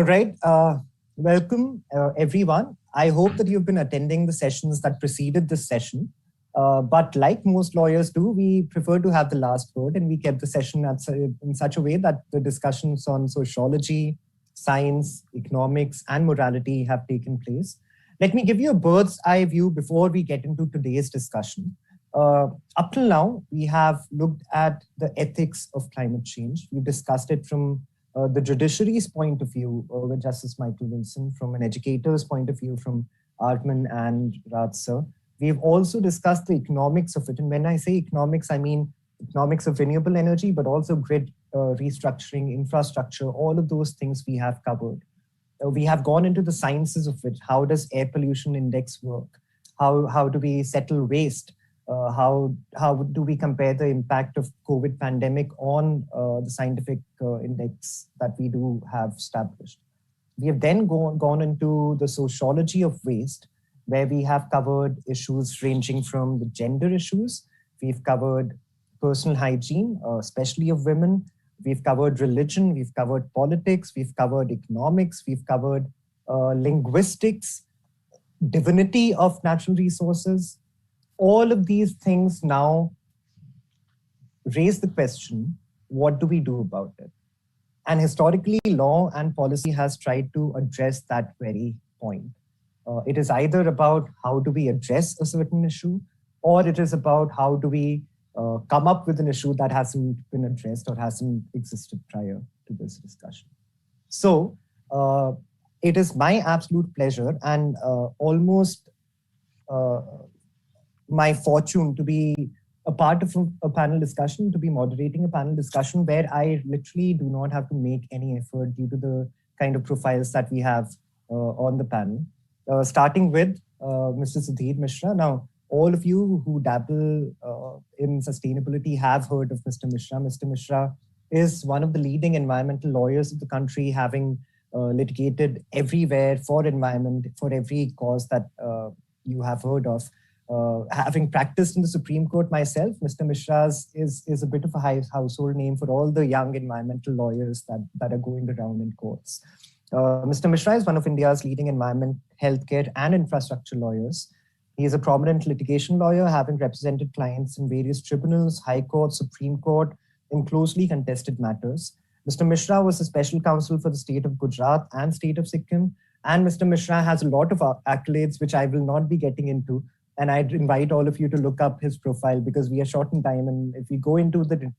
All right. Welcome, everyone. I hope that you've been attending the sessions that preceded this session. But like most lawyers do, we prefer to have the last word, and we kept the session in such a way that the discussions on sociology, science, economics, and morality have taken place. Let me give you a bird's eye view before we get into today's discussion. Up till now, we have looked at the ethics of climate change. We discussed it from the judiciary's point of view with Justice Michael Wilson, from an educator's point of view from Artman and Raj sir. We've also discussed the economics of it. And when I say economics, I mean economics of renewable energy, but also grid restructuring, infrastructure, all of those things we have covered. We have gone into the sciences of it. How does air pollution index work? How do we settle waste? How do we compare the impact of COVID pandemic on the scientific index that we do have established? We have then gone into the sociology of waste, where we have covered issues ranging from the gender issues. We've covered personal hygiene, especially of women. We've covered religion. We've covered politics. We've covered economics. We've covered linguistics, divinity of natural resources. All of these things now raise the question, what do we do about it? And historically, law and policy has tried to address that very point. It is either about how do we address a certain issue, or it is about how do we come up with an issue that hasn't been addressed or hasn't existed prior to this discussion. So it is my absolute pleasure and almost my fortune to be a part of a panel discussion, to be moderating a panel discussion where I literally do not have to make any effort due to the kind of profiles that we have on the panel. Starting with Mr. Sudhir Mishra. Now, all of you who dabble in sustainability have heard of Mr. Mishra. Mr. Mishra is one of the leading environmental lawyers of the country, having litigated everywhere for environment, for every cause that you have heard of. Having practiced in the Supreme Court myself, Mr. Mishra is a bit of a household name for all the young environmental lawyers that are going around in courts. Mr. Mishra is one of India's leading environment, healthcare, and infrastructure lawyers. He is a prominent litigation lawyer, having represented clients in various tribunals, High Court, Supreme Court, in closely contested matters. Mr. Mishra was a special counsel for the state of Gujarat and state of Sikkim. And Mr. Mishra has a lot of accolades, which I will not be getting into. And I'd invite all of you to look up his profile because we are short in time. And if we go into the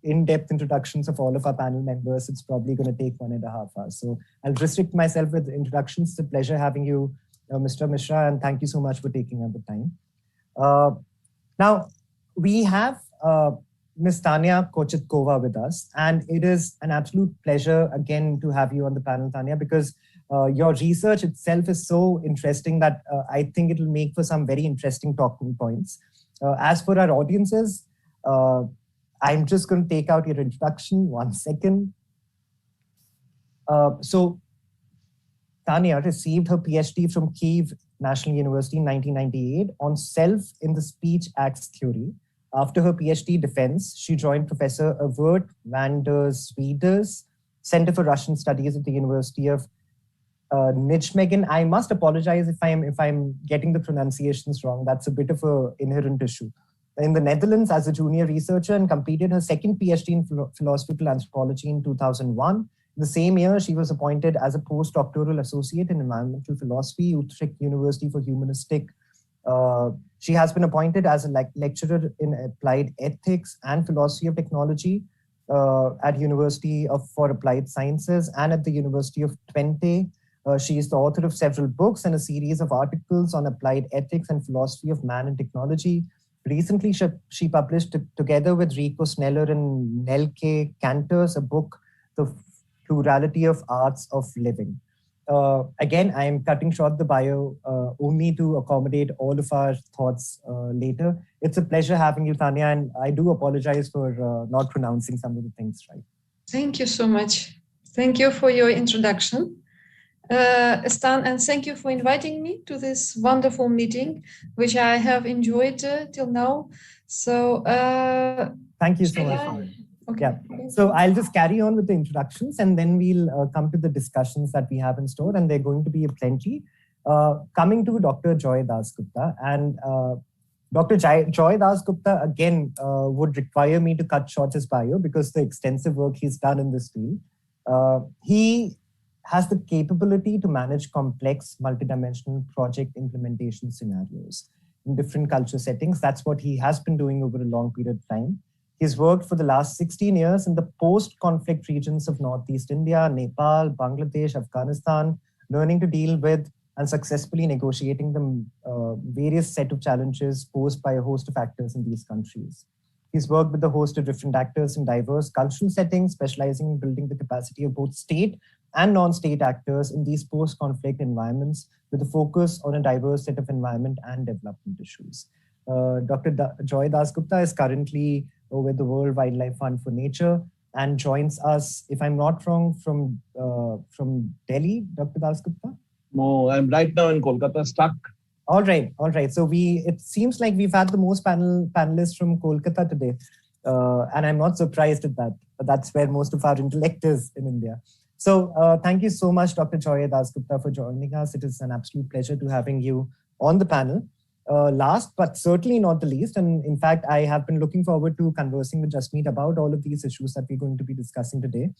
in-depth introductions of all of our panel members, it's probably going to take 1.5 hours. So I'll restrict myself with introductions. It's a pleasure having you, Mr. Mishra, and thank you so much for taking up the time. Now, we have Ms. Tanya Kochetkova with us, and it is an absolute pleasure again to have you on the panel, Tanya, because your research itself is so interesting that I think it'll make for some very interesting talking points. As for our audiences, I'm just going to take out your introduction. 1 second. So Tanya received her PhD from Kyiv National University in 1998 on self in the speech acts theory. After her PhD defense, she joined Professor Evert van der Swede's Center for Russian Studies at the University of Nijmegen. I must apologize if I'm getting the pronunciations wrong. That's a bit of an inherent issue. In the Netherlands as a junior researcher, and completed her second PhD in philosophical anthropology in 2001. The same year, she was appointed as a postdoctoral associate in environmental philosophy, Utrecht University for Humanistic. She has been appointed as a lecturer in applied ethics and philosophy of technology at University for Applied Sciences and at the University of Twente. She is the author of several books and a series of articles on applied ethics and philosophy of man and technology. Recently, she published together with Rico Sneller and Nelke Canters a book, The Plurality of Arts of Living. Again, I am cutting short the bio only to accommodate all of our thoughts later. It's a pleasure having you, Tanya, and I do apologize for not pronouncing some of the things right. Thank you so much. Thank you for your introduction. Stan, and thank you for inviting me to this wonderful meeting, which I have enjoyed till now. So thank you so much. Okay. Yeah. So I'll just carry on with the introductions and then we'll come to the discussions that we have in store, and they're going to be plenty. Coming to Dr. Joy Dasgupta, and Dr. Joy Dasgupta again would require me to cut short his bio because the extensive work he's done in this field. He has the capability to manage complex multidimensional project implementation scenarios in different culture settings. That's what he has been doing over a long period of time. He's worked for the last 16 years in the post-conflict regions of Northeast India, Nepal, Bangladesh, Afghanistan, learning to deal with and successfully negotiating the various set of challenges posed by a host of actors in these countries. He's worked with a host of different actors in diverse cultural settings, specializing in building the capacity of both state and non-state actors in these post-conflict environments with a focus on a diverse set of environment and development issues. Dr. Joy Dasgupta is currently with the World Wildlife Fund for Nature and joins us, if I'm not wrong, from Delhi, Dr. Dasgupta? No, I'm right now in Kolkata, stuck. All right. So it seems like we've had the most panelists from Kolkata today. And I'm not surprised at that. But that's where most of our intellect is in India. So thank you so much, Dr. Joy Dasgupta, for joining us. It is an absolute pleasure to having you on the panel. Last, but certainly not the least, and in fact, I have been looking forward to conversing with Jasmeet about all of these issues that we're going to be discussing today.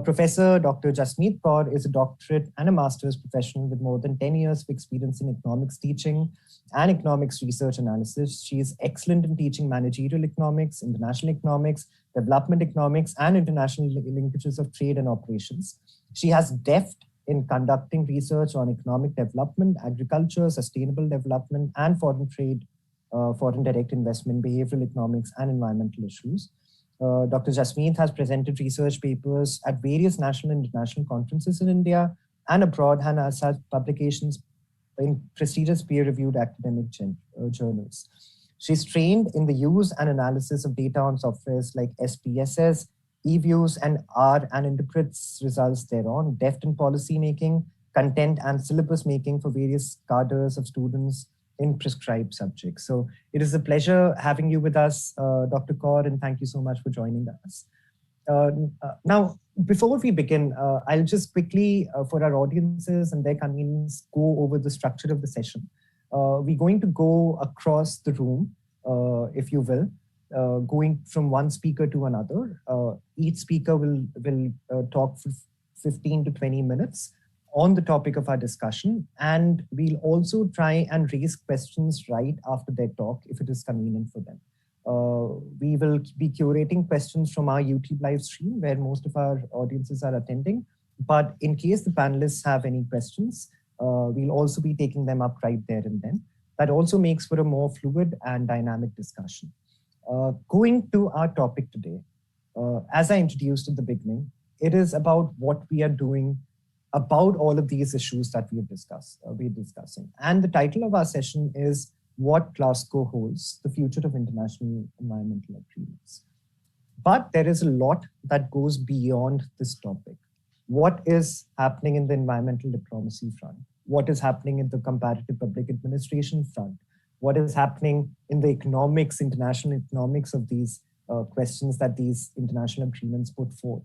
Professor Dr. Jasmeet Kaur is a doctorate and a master's professional with more than 10 years of experience in economics teaching and economics research analysis. She is excellent in teaching managerial economics, international economics, development economics, and international linkages of trade and operations. She has depth in conducting research on economic development, agriculture, sustainable development, and foreign trade, foreign direct investment, behavioral economics, and environmental issues. Dr. Jasmeet has presented research papers at various national and international conferences in India and abroad, and has had publications in prestigious peer-reviewed academic journals. She's trained in the use and analysis of data on softwares like SPSS, eViews, and R, and interprets results thereon, deft in policy making, content, and syllabus making for various cadres of students in prescribed subjects. So it is a pleasure having you with us, Dr. Kaur, and thank you so much for joining us. Now, before we begin, I'll just quickly, for our audiences and their convenience, go over the structure of the session. We're going to go across the room, if you will, going from one speaker to another. Each speaker will talk for 15 to 20 minutes on the topic of our discussion, and we'll also try and raise questions right after their talk if it is convenient for them. We will be curating questions from our YouTube live stream where most of our audiences are attending, but in case the panelists have any questions, we'll also be taking them up right there and then. That also makes for a more fluid and dynamic discussion. Going to our topic today, as I introduced at the beginning, it is about what we are doing about all of these issues that we're discussing. And the title of our session is What Glasgow Holds, the Future of International Environmental Agreements. But there is a lot that goes beyond this topic. What is happening in the environmental diplomacy front? What is happening in the comparative public administration front? What is happening in the economics, international economics of these questions that these international agreements put forth?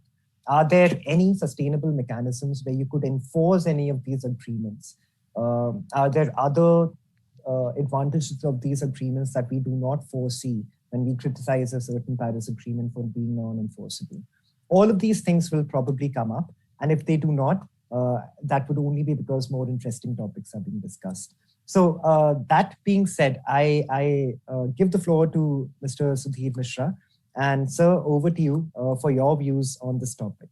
Are there any sustainable mechanisms where you could enforce any of these agreements? Are there other advantages of these agreements that we do not foresee when we criticize a certain Paris Agreement for being non-enforceable? All of these things will probably come up. And if they do not, that would only be because more interesting topics are being discussed. So that being said, I give the floor to Mr. Sudhir Mishra. And sir, over to you for your views on this topic.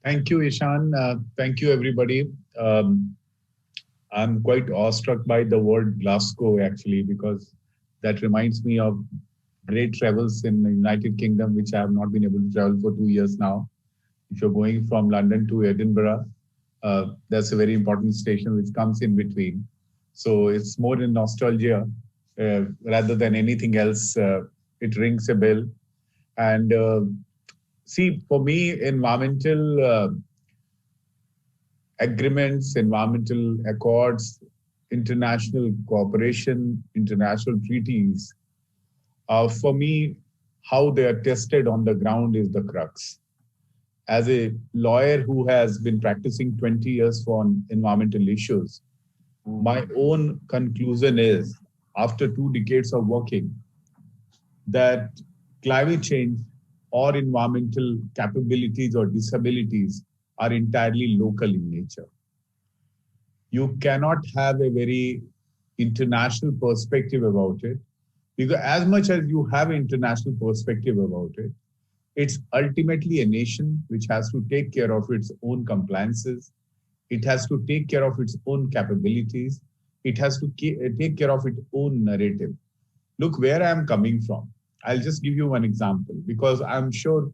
Thank you, Eeshan. Thank you, everybody. I'm quite awestruck by the word Glasgow, actually, because that reminds me of great travels in the United Kingdom, which I have not been able to travel for 2 years now. If you're going from London to Edinburgh, that's a very important station which comes in between. So it's more in nostalgia rather than anything else. It rings a bell. And see, for me, environmental agreements, environmental accords, international cooperation, international treaties, for me, how they are tested on the ground is the crux. As a lawyer who has been practicing 20 years on environmental issues, my own conclusion is, after 2 decades of working, that climate change or environmental capabilities or disabilities are entirely local in nature. You cannot have a very international perspective about it, because as much as you have an international perspective about it, it's ultimately a nation which has to take care of its own compliances. It has to take care of its own capabilities. It has to take care of its own narrative. Look where I'm coming from. I'll just give you one example, because I'm sure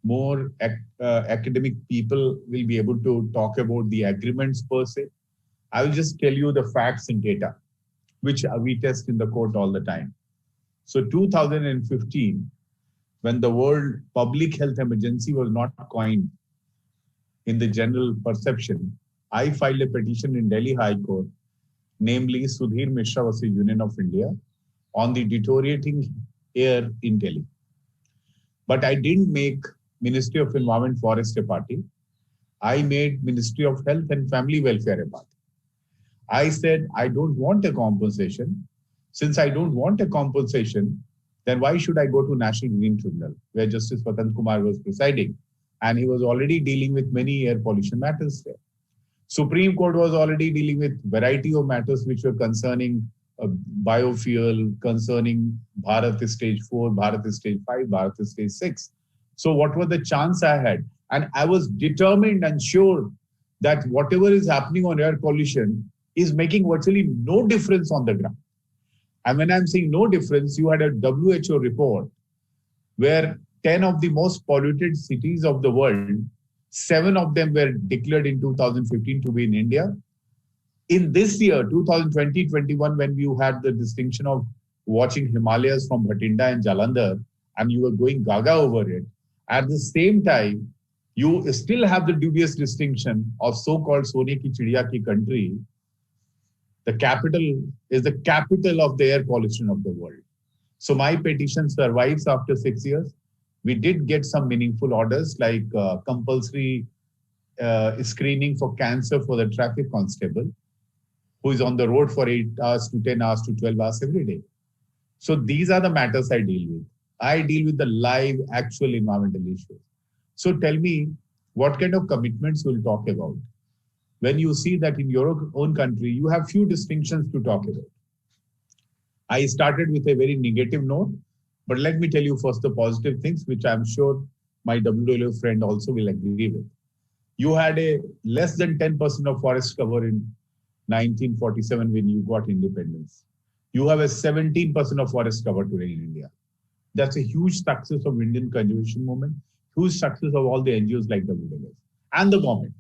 more academic people will be able to talk about the agreements per se. I will just tell you the facts and data, which we test in the court all the time. So 2015, when the World Public Health Emergency was not coined in the general perception, I filed a petition in Delhi High Court, namely Sudhir Mishra versus Union of India, on the deteriorating air in Delhi. But I didn't make Ministry of Environment Forest a party. I made Ministry of Health and Family Welfare a party. I said, I don't want a compensation. Since I don't want a compensation, then why should I go to National Green Tribunal, where Justice Vatant Kumar was presiding, and he was already dealing with many air pollution matters there. Supreme Court was already dealing with variety of matters which were concerning biofuel, concerning Bharat Stage 4, Bharat Stage 5, Bharat Stage 6. So what was the chance I had? And I was determined and sure that whatever is happening on air pollution is making virtually no difference on the ground. And when I'm saying no difference, you had a WHO report where 10 of the most polluted cities of the world, 7 of them were declared in 2015 to be in India. In this year, 2020-21, when you had the distinction of watching Himalayas from Bhatinda and Jalandhar, and you were going gaga over it, at the same time, you still have the dubious distinction of so-called Sone ki Chidiya ki country. The capital is the capital of the air pollution of the world. So my petition survives after 6 years. We did get some meaningful orders like compulsory screening for cancer for the traffic constable, who is on the road for 8 hours to 10 hours to 12 hours every day. So these are the matters I deal with. I deal with the live, actual environmental issues. So tell me, what kind of commitments we'll talk about? When you see that in your own country, you have few distinctions to talk about. I started with a very negative note, but let me tell you first the positive things, which I'm sure my WWF friend also will agree with. You had a less than 10% of forest cover in 1947 when you got independence. You have a 17% of forest cover today in India. That's a huge success of Indian conservation movement, huge success of all the NGOs like WWF and the government,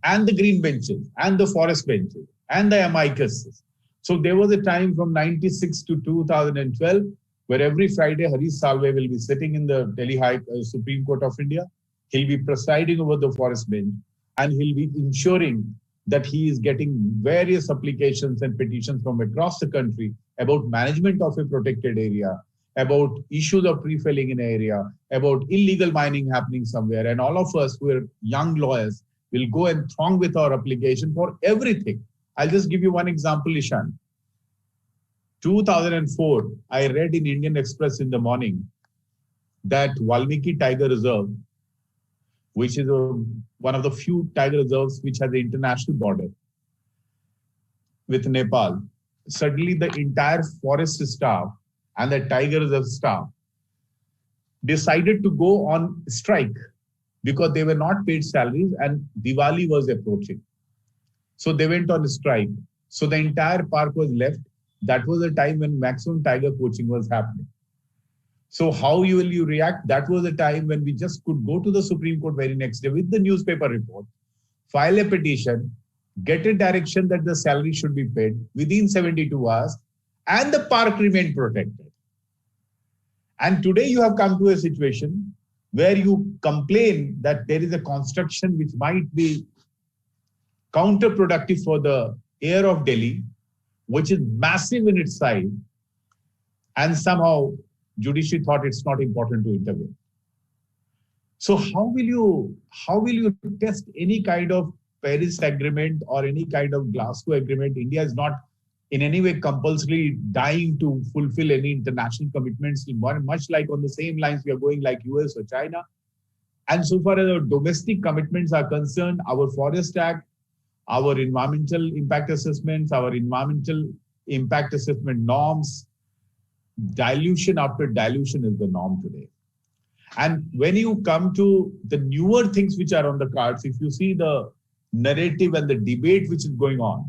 and the green benches, and the forest benches, and the amicus. So there was a time from 96 to 2012 where every Friday Harish Salve will be sitting in the Delhi Supreme Court of India. He'll be presiding over the forest bench, and he'll be ensuring that he is getting various applications and petitions from across the country about management of a protected area, about issues of pre-felling in an area, about illegal mining happening somewhere. And all of us who are young lawyers will go and throng with our application for everything. I'll just give you one example, Eeshan. 2004, I read in Indian Express in the morning that Valmiki Tiger Reserve, which is one of the few tiger reserves which has an international border with Nepal, suddenly the entire forest staff and the tiger reserve staff decided to go on strike because they were not paid salaries and Diwali was approaching. So they went on strike. So the entire park was left. That was the time when maximum tiger poaching was happening. So how will you react? That was the time when we just could go to the Supreme Court very next day with the newspaper report, file a petition, get a direction that the salary should be paid within 72 hours, and the park remained protected. And today you have come to a situation where you complain that there is a construction which might be counterproductive for the air of Delhi, which is massive in its size, and somehow judiciary thought it's not important to intervene. So how will you test any kind of Paris Agreement or any kind of Glasgow Agreement? India is not in any way compulsorily dying to fulfill any international commitments, much like on the same lines we are going like US or China. And so far as our domestic commitments are concerned, our Forest Act, our environmental impact assessments, our environmental impact assessment norms, dilution after dilution is the norm today. And when you come to the newer things which are on the cards, if you see the narrative and the debate which is going on,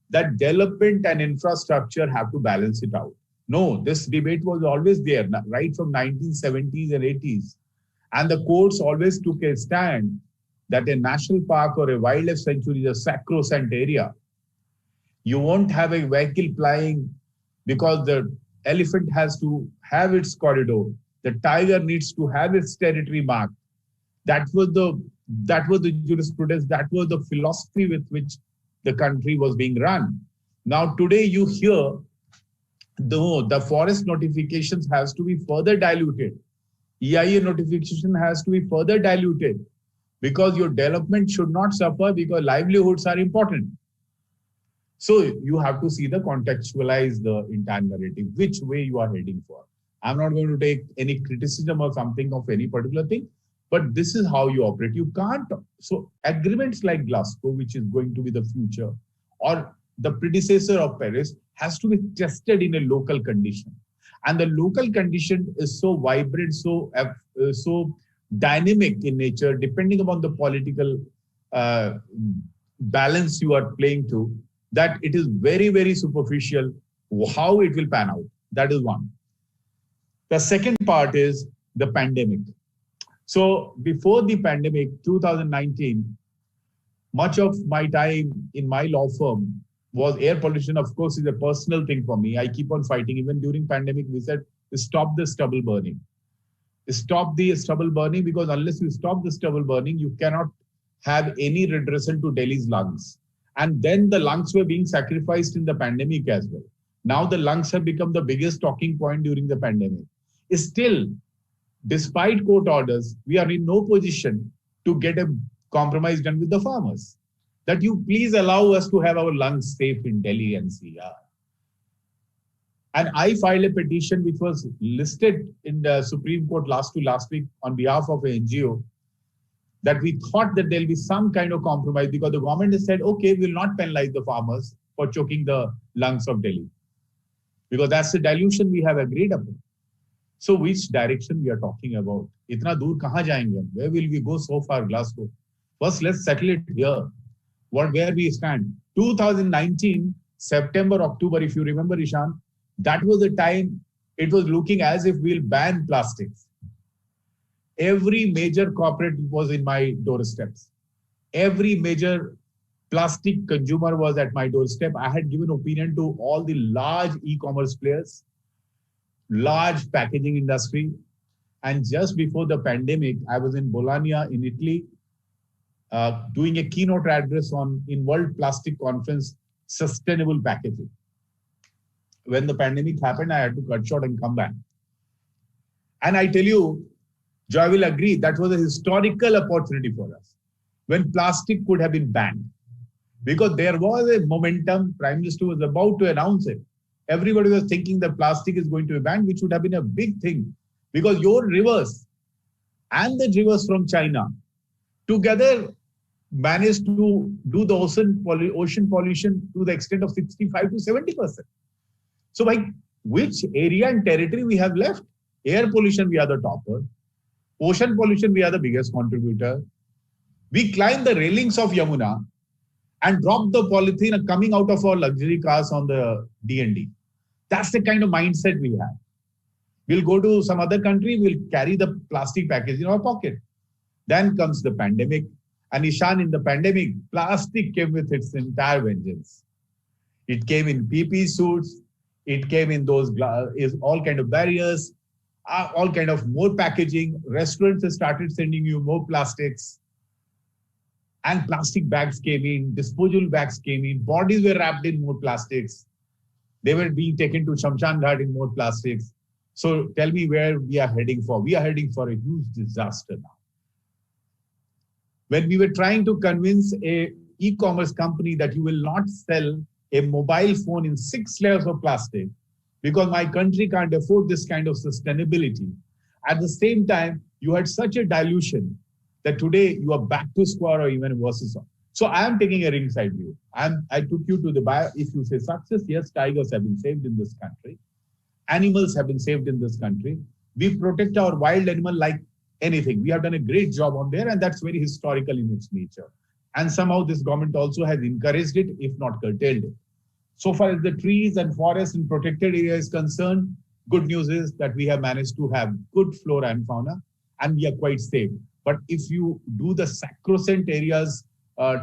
that development and infrastructure have to balance it out. No, this debate was always there, right from 1970s and 80s. And the courts always took a stand that a national park or a wildlife sanctuary is a sacrosanct area. You won't have a vehicle plying because the elephant has to have its corridor. The tiger needs to have its territory marked. That was the jurisprudence, that was the philosophy with which the country was being run. Now today you hear the forest notifications has to be further diluted. EIA notification has to be further diluted because your development should not suffer because livelihoods are important. So you have to see contextualize the entire narrative, which way you are heading for. I'm not going to take any criticism or something of any particular thing, but this is how you operate. You can't. So agreements like Glasgow, which is going to be the future, or the predecessor of Paris, has to be tested in a local condition. And the local condition is so vibrant, so dynamic in nature, depending upon the political balance you are playing to, that it is very, very superficial how it will pan out. That is one. The second part is the pandemic. So before the pandemic, 2019, much of my time in my law firm was air pollution. Of course, is a personal thing for me. I keep on fighting. Even during pandemic, we said, stop the stubble burning. Stop the stubble burning, because unless you stop the stubble burning, you cannot have any redressal to Delhi's lungs. And then the lungs were being sacrificed in the pandemic as well. Now the lungs have become the biggest talking point during the pandemic. Still, despite court orders, we are in no position to get a compromise done with the farmers. That you please allow us to have our lungs safe in Delhi NCR. And I filed a petition which was listed in the Supreme Court last week on behalf of an NGO, that we thought that there'll be some kind of compromise because the government has said, okay, we'll not penalize the farmers for choking the lungs of Delhi, because that's the dilution we have agreed upon. So which direction we are talking about? Itna dur kahan jayenge? Where will we go so far, Glasgow? First, let's settle it here. Where we stand. 2019, September, October, if you remember, Eeshan, that was the time it was looking as if we'll ban plastics. Every major corporate was in my doorsteps. Every major plastic consumer was at my doorstep. I had given opinion to all the large e-commerce players, large packaging industry. And just before the pandemic, I was in Bologna in Italy, doing a keynote address in World Plastic Conference, sustainable packaging. When the pandemic happened, I had to cut short and come back. And I tell you, Joy will agree, that was a historical opportunity for us when plastic could have been banned. Because there was a momentum, Prime Minister was about to announce it. Everybody was thinking that plastic is going to be banned, which would have been a big thing. Because your rivers and the rivers from China together managed to do the ocean pollution to the extent of 65 to 70%. So by which area and territory we have left? Air pollution, we are the topper. Ocean pollution, we are the biggest contributor. We climbed the railings of Yamuna and dropped the polythene coming out of our luxury cars on the D&D. That's the kind of mindset we have. We'll go to some other country, we'll carry the plastic package in our pocket. Then comes the pandemic. And Eeshan, in the pandemic, plastic came with its entire vengeance. It came in PP suits. It came in those all kind of barriers, all kind of more packaging. Restaurants have started sending you more plastics. And plastic bags came in, disposable bags came in, bodies were wrapped in more plastics. They were being taken to Shamshan Ghat in more plastics. So tell me where we are heading for. We are heading for a huge disaster now. When we were trying to convince a e-commerce company that you will not sell a mobile phone in 6 layers of plastic because my country can't afford this kind of sustainability. At the same time, you had such a dilution that today you are back to square or even worse. So I am taking a ringside view. I took you to the bio. If you say success, yes, tigers have been saved in this country. Animals have been saved in this country. We protect our wild animal like anything. We have done a great job on there, and that's very historical in its nature. And somehow this government also has encouraged it, if not curtailed it. So far as the trees and forests and protected area is concerned, good news is that we have managed to have good flora and fauna, and we are quite safe. But if you do the sacrosanct areas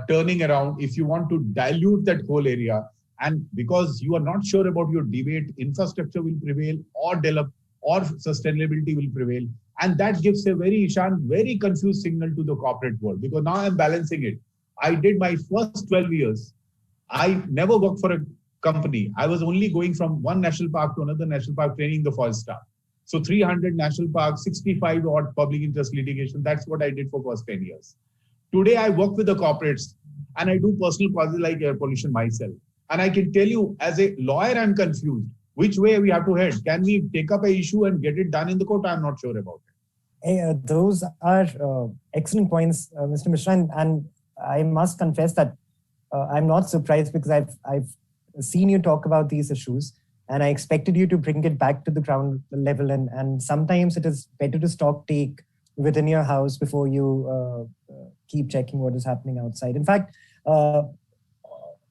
turning around, if you want to dilute that whole area, and because you are not sure about your debate, infrastructure will prevail or develop or sustainability will prevail. And that gives a very, Eeshan, very confused signal to the corporate world, because now I'm balancing it. I did my first 12 years. I never worked for a company. I was only going from one national park to another national park, training the forest staff. So 300 national parks, 65 odd public interest litigation. That's what I did for first 10 years. Today, I work with the corporates and I do personal causes like air pollution myself. And I can tell you, as a lawyer, I'm confused. Which way we have to head? Can we take up an issue and get it done in the court? I'm not sure about it. Hey, those are excellent points, Mr. Mishra. And I must confess that I'm not surprised, because I've seen you talk about these issues, and I expected you to bring it back to the ground level. And sometimes it is better to stock take within your house before you keep checking what is happening outside. In fact,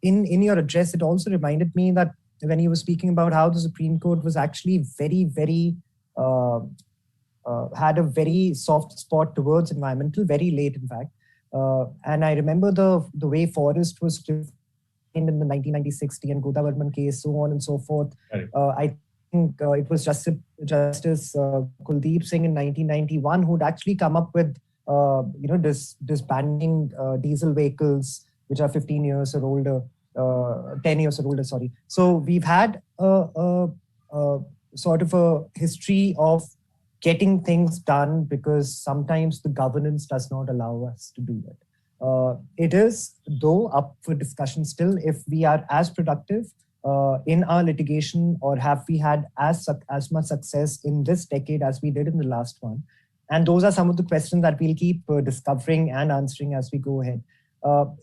in your address, it also reminded me that when you were speaking about how the Supreme Court was actually very had a very soft spot towards environmental, very late, in fact. And I remember the way forest was defined in the 1996 and Godavarman case, so on and so forth. Right. I think it was Justice Kuldeep Singh in 1991 who'd actually come up with disbanding diesel vehicles which are 15 years or older, 10 years or older, sorry. So we've had a sort of a history of getting things done because sometimes the governance does not allow us to do it. It is, though, up for discussion still if we are as productive in our litigation, or have we had as much success in this decade as we did in the last one. And those are some of the questions that we'll keep discovering and answering as we go ahead.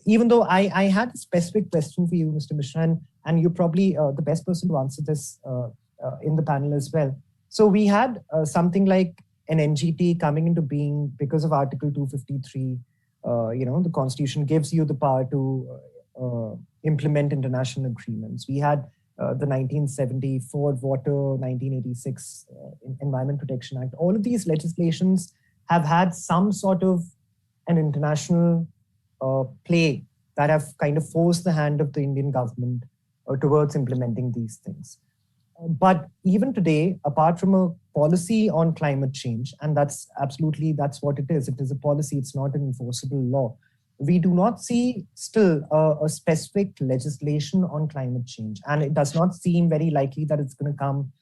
Even though I had a specific question for you, Mr. Mishra, and you're probably the best person to answer this in the panel as well. So we had something like an NGT coming into being because of Article 253. The Constitution gives you the power to implement international agreements. We had the 1974 Water, 1986 Environment Protection Act. All of these legislations have had some sort of an international play that have kind of forced the hand of the Indian government towards implementing these things. But even today, apart from a policy on climate change, and that's what it is. It is a policy, it's not an enforceable law. We do not see still a specific legislation on climate change. And it does not seem very likely that it's going to come,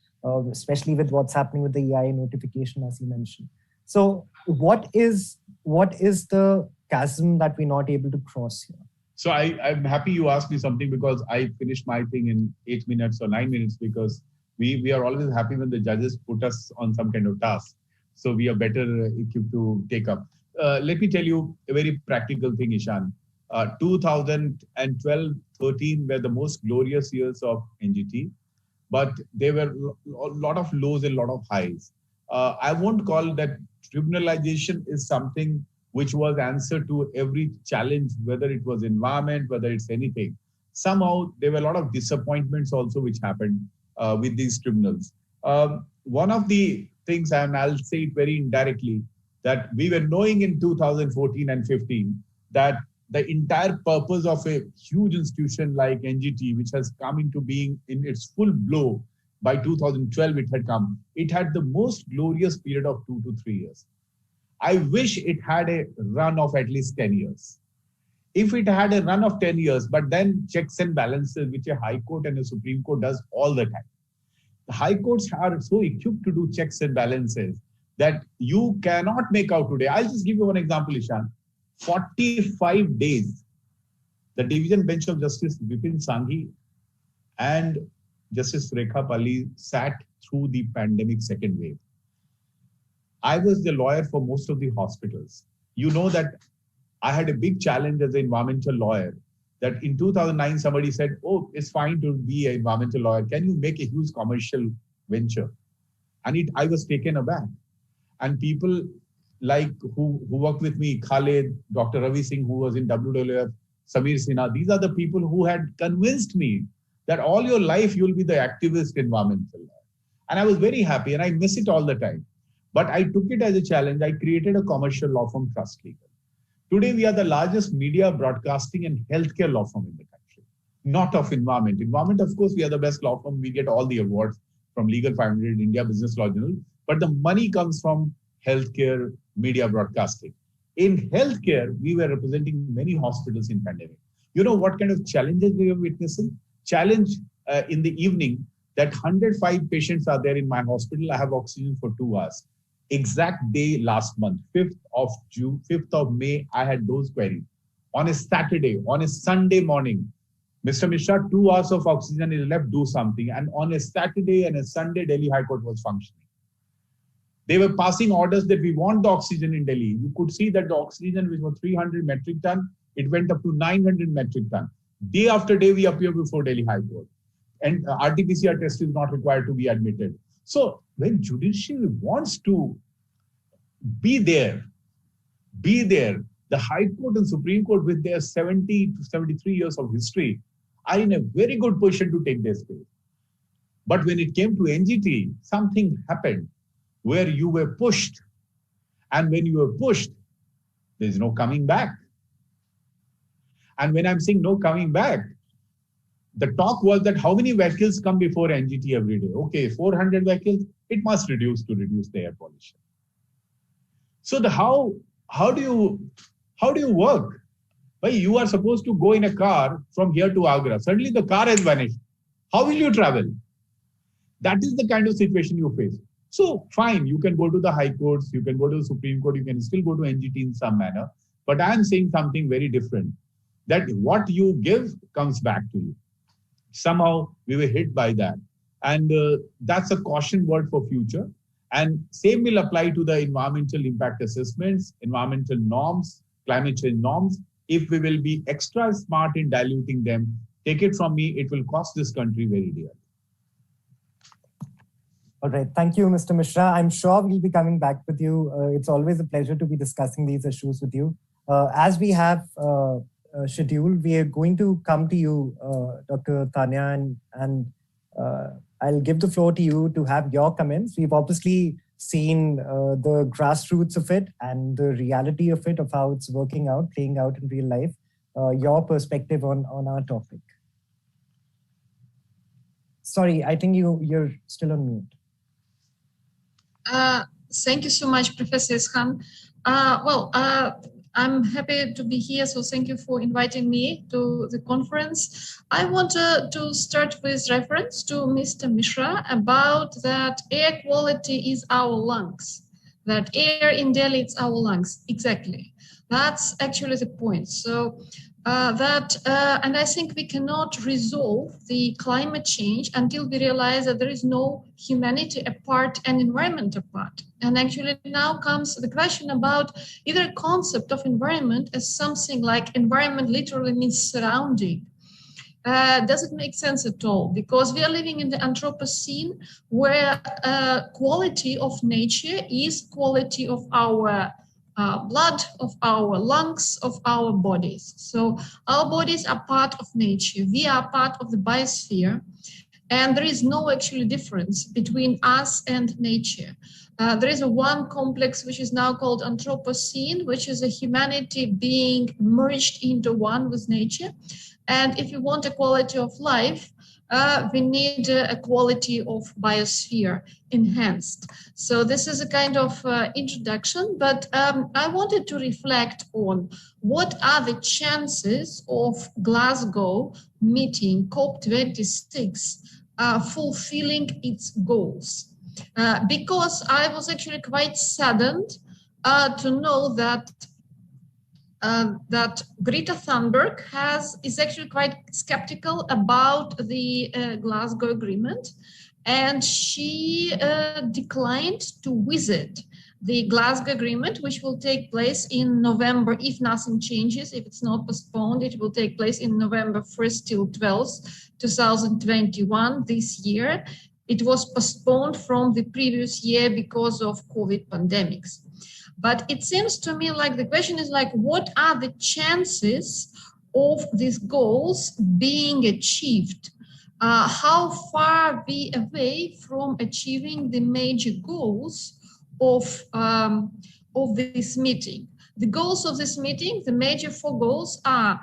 especially with what's happening with the EIA notification, as you mentioned. So what is the chasm that we're not able to cross here? So I'm happy you asked me something, because I finished my thing in 8 minutes or 9 minutes, because we are always happy when the judges put us on some kind of task. So we are better equipped to take up. Let me tell you a very practical thing, Eeshan. 2012-13 were the most glorious years of NGT, but there were a lot of lows and a lot of highs. I won't call that tribunalization is something which was answer to every challenge, whether it was environment, whether it's anything. Somehow there were a lot of disappointments also which happened with these tribunals. One of the things, and I'll say it very indirectly, that we were knowing in 2014 and 15 that the entire purpose of a huge institution like NGT, which has come into being in its full blow by 2012, it had the most glorious period of 2 to 3 years. I wish it had a run of at least 10 years. If it had a run of 10 years, but then checks and balances, which a High Court and a Supreme Court does all the time. The high courts are so equipped to do checks and balances that you cannot make out today. I'll just give you one example, Eeshan. 45 days, the division bench of Justice Vipin Sanghi and Justice Rekha Palli sat through the pandemic second wave. I was the lawyer for most of the hospitals. You know that I had a big challenge as an environmental lawyer, that in 2009, somebody said, oh, it's fine to be an environmental lawyer. Can you make a huge commercial venture? And I was taken aback. And people like who worked with me, Khalid, Dr. Ravi Singh, who was in WWF, Samir Sinha, these are the people who had convinced me that all your life you'll be the activist environmental lawyer. And I was very happy, and I miss it all the time. But I took it as a challenge. I created a commercial law firm, Trust Legal. Today, we are the largest media, broadcasting, and healthcare law firm in the country, not of environment. Environment, of course, we are the best law firm. We get all the awards from Legal 500, India Business Law Journal. But the money comes from healthcare, media, broadcasting. In healthcare, we were representing many hospitals in pandemic. You know what kind of challenges we were witnessing? Challenge in the evening that 105 patients are there in my hospital. I have oxygen for 2 hours. Exact day last month, 5th of May, I had those queries. On a Saturday, on a Sunday morning, Mr. Mishra, 2 hours of oxygen is left, do something. And on a Saturday and a Sunday, Delhi High Court was functioning. They were passing orders that we want the oxygen in Delhi. You could see that the oxygen, which was 300 metric ton, it went up to 900 metric ton. Day after day, we appear before Delhi High Court. And RT-PCR test is not required to be admitted. So when judiciary wants to be there, the High Court and Supreme Court with their 70 to 73 years of history are in a very good position to take their space. But when it came to NGT, something happened where you were pushed. And when you were pushed, there's no coming back. And when I'm saying no coming back, the talk was that how many vehicles come before NGT every day? Okay, 400 vehicles, it must reduce to reduce the air pollution. So how do you work? Well, you are supposed to go in a car from here to Agra. Suddenly the car has vanished. How will you travel? That is the kind of situation you face. So fine, you can go to the high courts, you can go to the Supreme Court, you can still go to NGT in some manner. But I am saying something very different, that what you give comes back to you. Somehow we were hit by that. And that's a caution word for future. And same will apply to the environmental impact assessments, environmental norms, climate change norms. If we will be extra smart in diluting them, take it from me, it will cost this country very dearly. All right. Thank you, Mr. Mishra. I'm sure we'll be coming back with you. It's always a pleasure to be discussing these issues with you. As we have scheduled, we are going to come to you, Dr. Tanya, and I'll give the floor to you to have your comments. We've obviously seen the grassroots of it and the reality of it, of how it's working out, playing out in real life. Your perspective on our topic. Sorry, I think you're still on mute. Thank you so much, Professor Eeshan. I'm happy to be here, so thank you for inviting me to the conference. I want to start with reference to Mr. Mishra about that air quality is our lungs, that air in Delhi is our lungs. Exactly. That's actually the point. So and I think we cannot resolve the climate change until we realize that there is no humanity apart and environment apart. And actually now comes the question about either concept of environment as something like environment literally means surrounding. Does it make sense at all? Because we are living in the Anthropocene where quality of nature is quality of our blood, of our lungs, of our bodies. So our bodies are part of nature. We are part of the biosphere. And there is no actually difference between us and nature. There is one complex which is now called Anthropocene, which is a humanity being merged into one with nature. And if you want a quality of life, we need a quality of biosphere enhanced. So this is a kind of introduction, but I wanted to reflect on what are the chances of Glasgow meeting COP26 fulfilling its goals. Because I was actually quite saddened to know that Greta Thunberg is actually quite skeptical about the Glasgow Agreement, and she declined to visit the Glasgow Agreement, which will take place in November, if nothing changes, if it's not postponed, it will take place in November 1st till 12th, 2021, this year. It was postponed from the previous year because of COVID pandemics. But it seems to me like the question is like, what are the chances of these goals being achieved? How far are we away from achieving the major goals of this meeting? The goals of this meeting, the major 4 goals are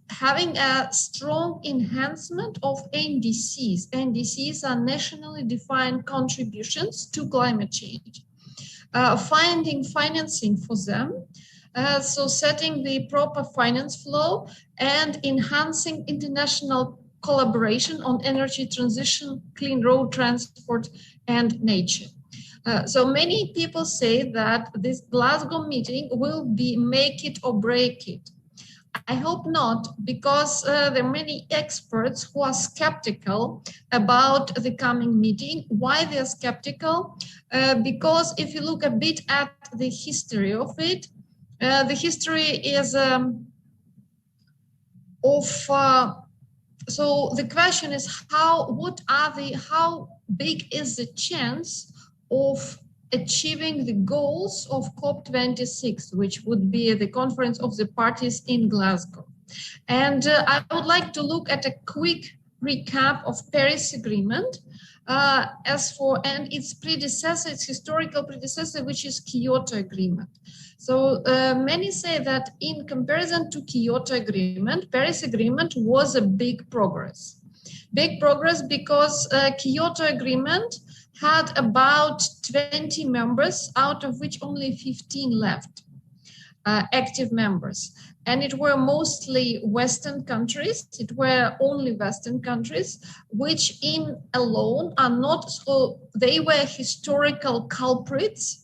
having a strong enhancement of NDCs. NDCs are nationally defined contributions to climate change. Finding financing for them, so setting the proper finance flow and enhancing international collaboration on energy transition, clean road transport, and nature. So many people say that this Glasgow meeting will be make it or break it. I hope not, because there are many experts who are skeptical about the coming meeting. Why they're skeptical? Because if you look a bit at the history of it, the history is so the question is how big is the chance of achieving the goals of COP26, which would be the conference of the parties in Glasgow. And I would like to look at a quick recap of Paris Agreement and its predecessor, its historical predecessor, which is Kyoto Agreement. So many say that in comparison to Kyoto Agreement, Paris Agreement was a big progress. Big progress because Kyoto Agreement had about 20 members, out of which only 15 left, active members. And it were mostly Western countries. It were only Western countries, which in alone are not, so they were historical culprits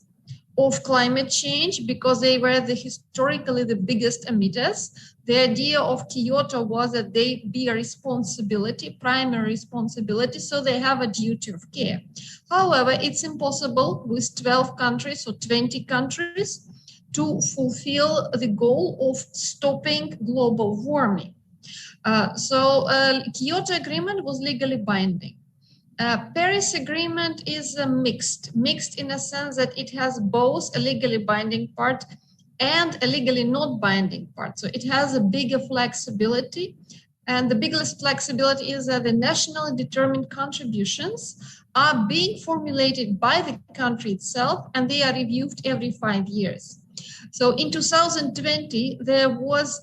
of climate change because they were historically the biggest emitters. The idea of Kyoto was that they be a responsibility, primary responsibility, so they have a duty of care. However, it's impossible with 12 countries or 20 countries to fulfill the goal of stopping global warming. Kyoto Agreement was legally binding. Paris Agreement is mixed in a sense that it has both a legally binding part and a legally not binding part. So it has a bigger flexibility, and the biggest flexibility is that the nationally determined contributions are being formulated by the country itself, and they are reviewed every 5 years. So in 2020, there was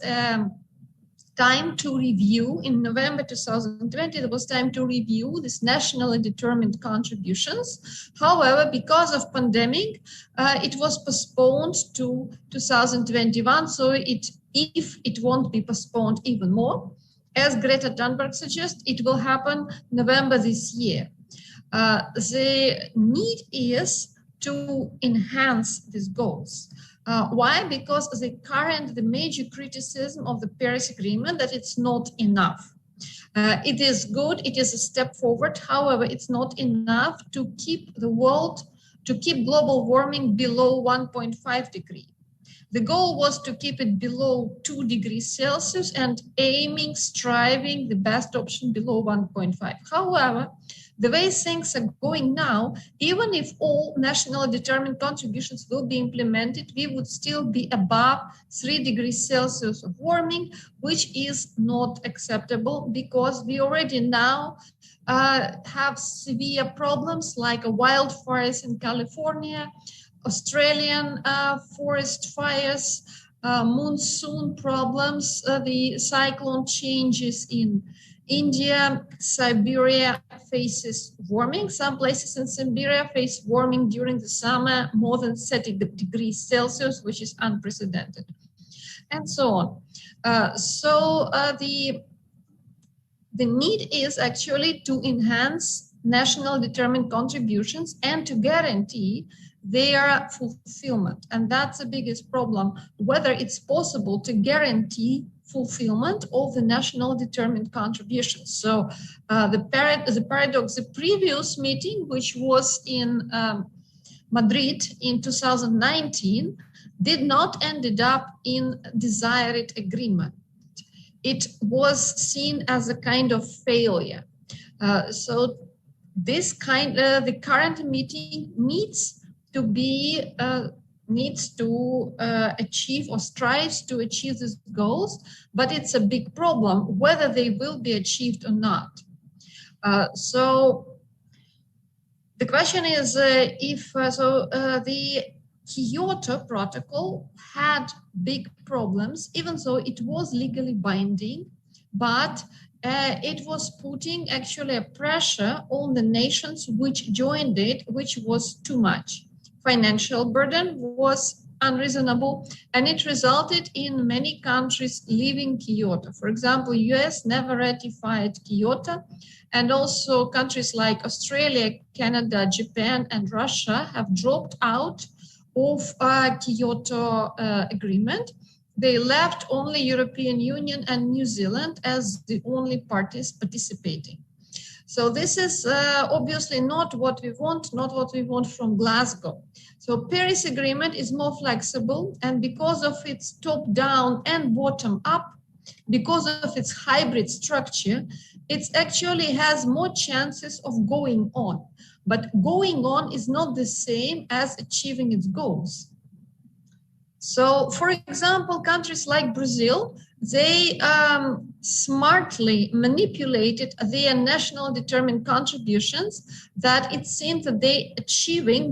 time to review, in November 2020, there was time to review this nationally determined contributions. However, because of pandemic, it was postponed to 2021. So if it won't be postponed even more, as Greta Thunberg suggests, it will happen November this year. The need is to enhance these goals. Why? Because the major criticism of the Paris Agreement that it's not enough. It is good, it is a step forward. However, it's not enough to keep global warming below 1.5 degrees. The goal was to keep it below 2 degrees Celsius and striving the best option below 1.5. However, the way things are going now, even if all nationally determined contributions will be implemented, we would still be above 3 degrees Celsius of warming, which is not acceptable because we already now have severe problems like wildfires in California, Australian forest fires, monsoon problems, the cyclone changes in India. Siberia faces warming. Some places in Siberia face warming during the summer, more than 30 degrees Celsius, which is unprecedented, and so on. The need is actually to enhance national determined contributions and to guarantee their fulfillment. And that's the biggest problem, whether it's possible to guarantee fulfillment of the national determined contributions. So the paradox, the previous meeting, which was in Madrid in 2019, did not ended up in desired agreement. It was seen as a kind of failure. So this the current meeting needs to achieve or strives to achieve these goals, but it's a big problem whether they will be achieved or not. So the question is the Kyoto Protocol had big problems, even though it was legally binding, but it was putting actually a pressure on the nations which joined it, which was too much. Financial burden was unreasonable, and it resulted in many countries leaving Kyoto. For example, US never ratified Kyoto, and also countries like Australia, Canada, Japan, and Russia have dropped out of Kyoto Agreement. They left only European Union and New Zealand as the only parties participating. So this is obviously not what we want from Glasgow. So Paris Agreement is more flexible, and because of its top-down and bottom-up, because of its hybrid structure, it actually has more chances of going on. But going on is not the same as achieving its goals. So, for example, countries like Brazil, they smartly manipulated their national determined contributions that it seems that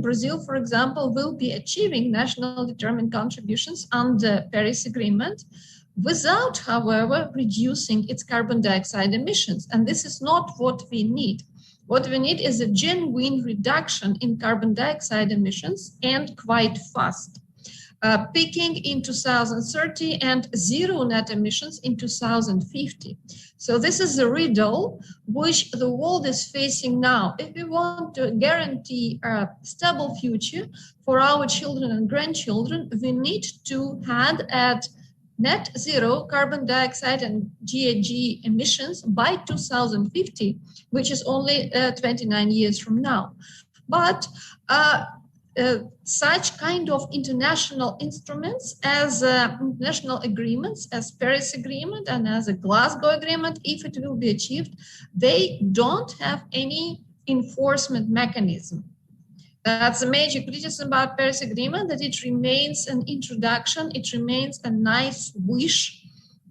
Brazil, for example, will be achieving national determined contributions under Paris Agreement without, however, reducing its carbon dioxide emissions. And this is not what we need. What we need is a genuine reduction in carbon dioxide emissions, and quite fast. Peaking in 2030 and zero net emissions in 2050. So this is a riddle which the world is facing now. If we want to guarantee a stable future for our children and grandchildren, we need to head at net zero carbon dioxide and GHG emissions by 2050, which is only 29 years from now. But such kind of international instruments as national agreements, as Paris Agreement and as a Glasgow Agreement, if it will be achieved, they don't have any enforcement mechanism. That's a major criticism about Paris Agreement, that it remains an introduction, it remains a nice wish,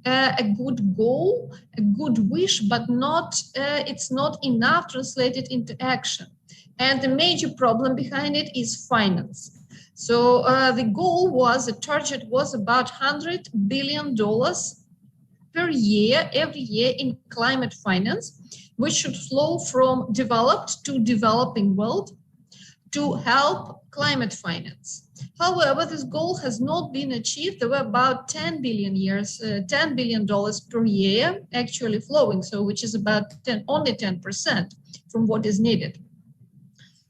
a good goal, a good wish, but not it's not enough translated into action. And the major problem behind it is finance. So the goal was, the target was about $100 billion per year, every year in climate finance, which should flow from developed to developing world to help climate finance. However, this goal has not been achieved. There were about $10 billion per year actually flowing, so which is about only 10% from what is needed.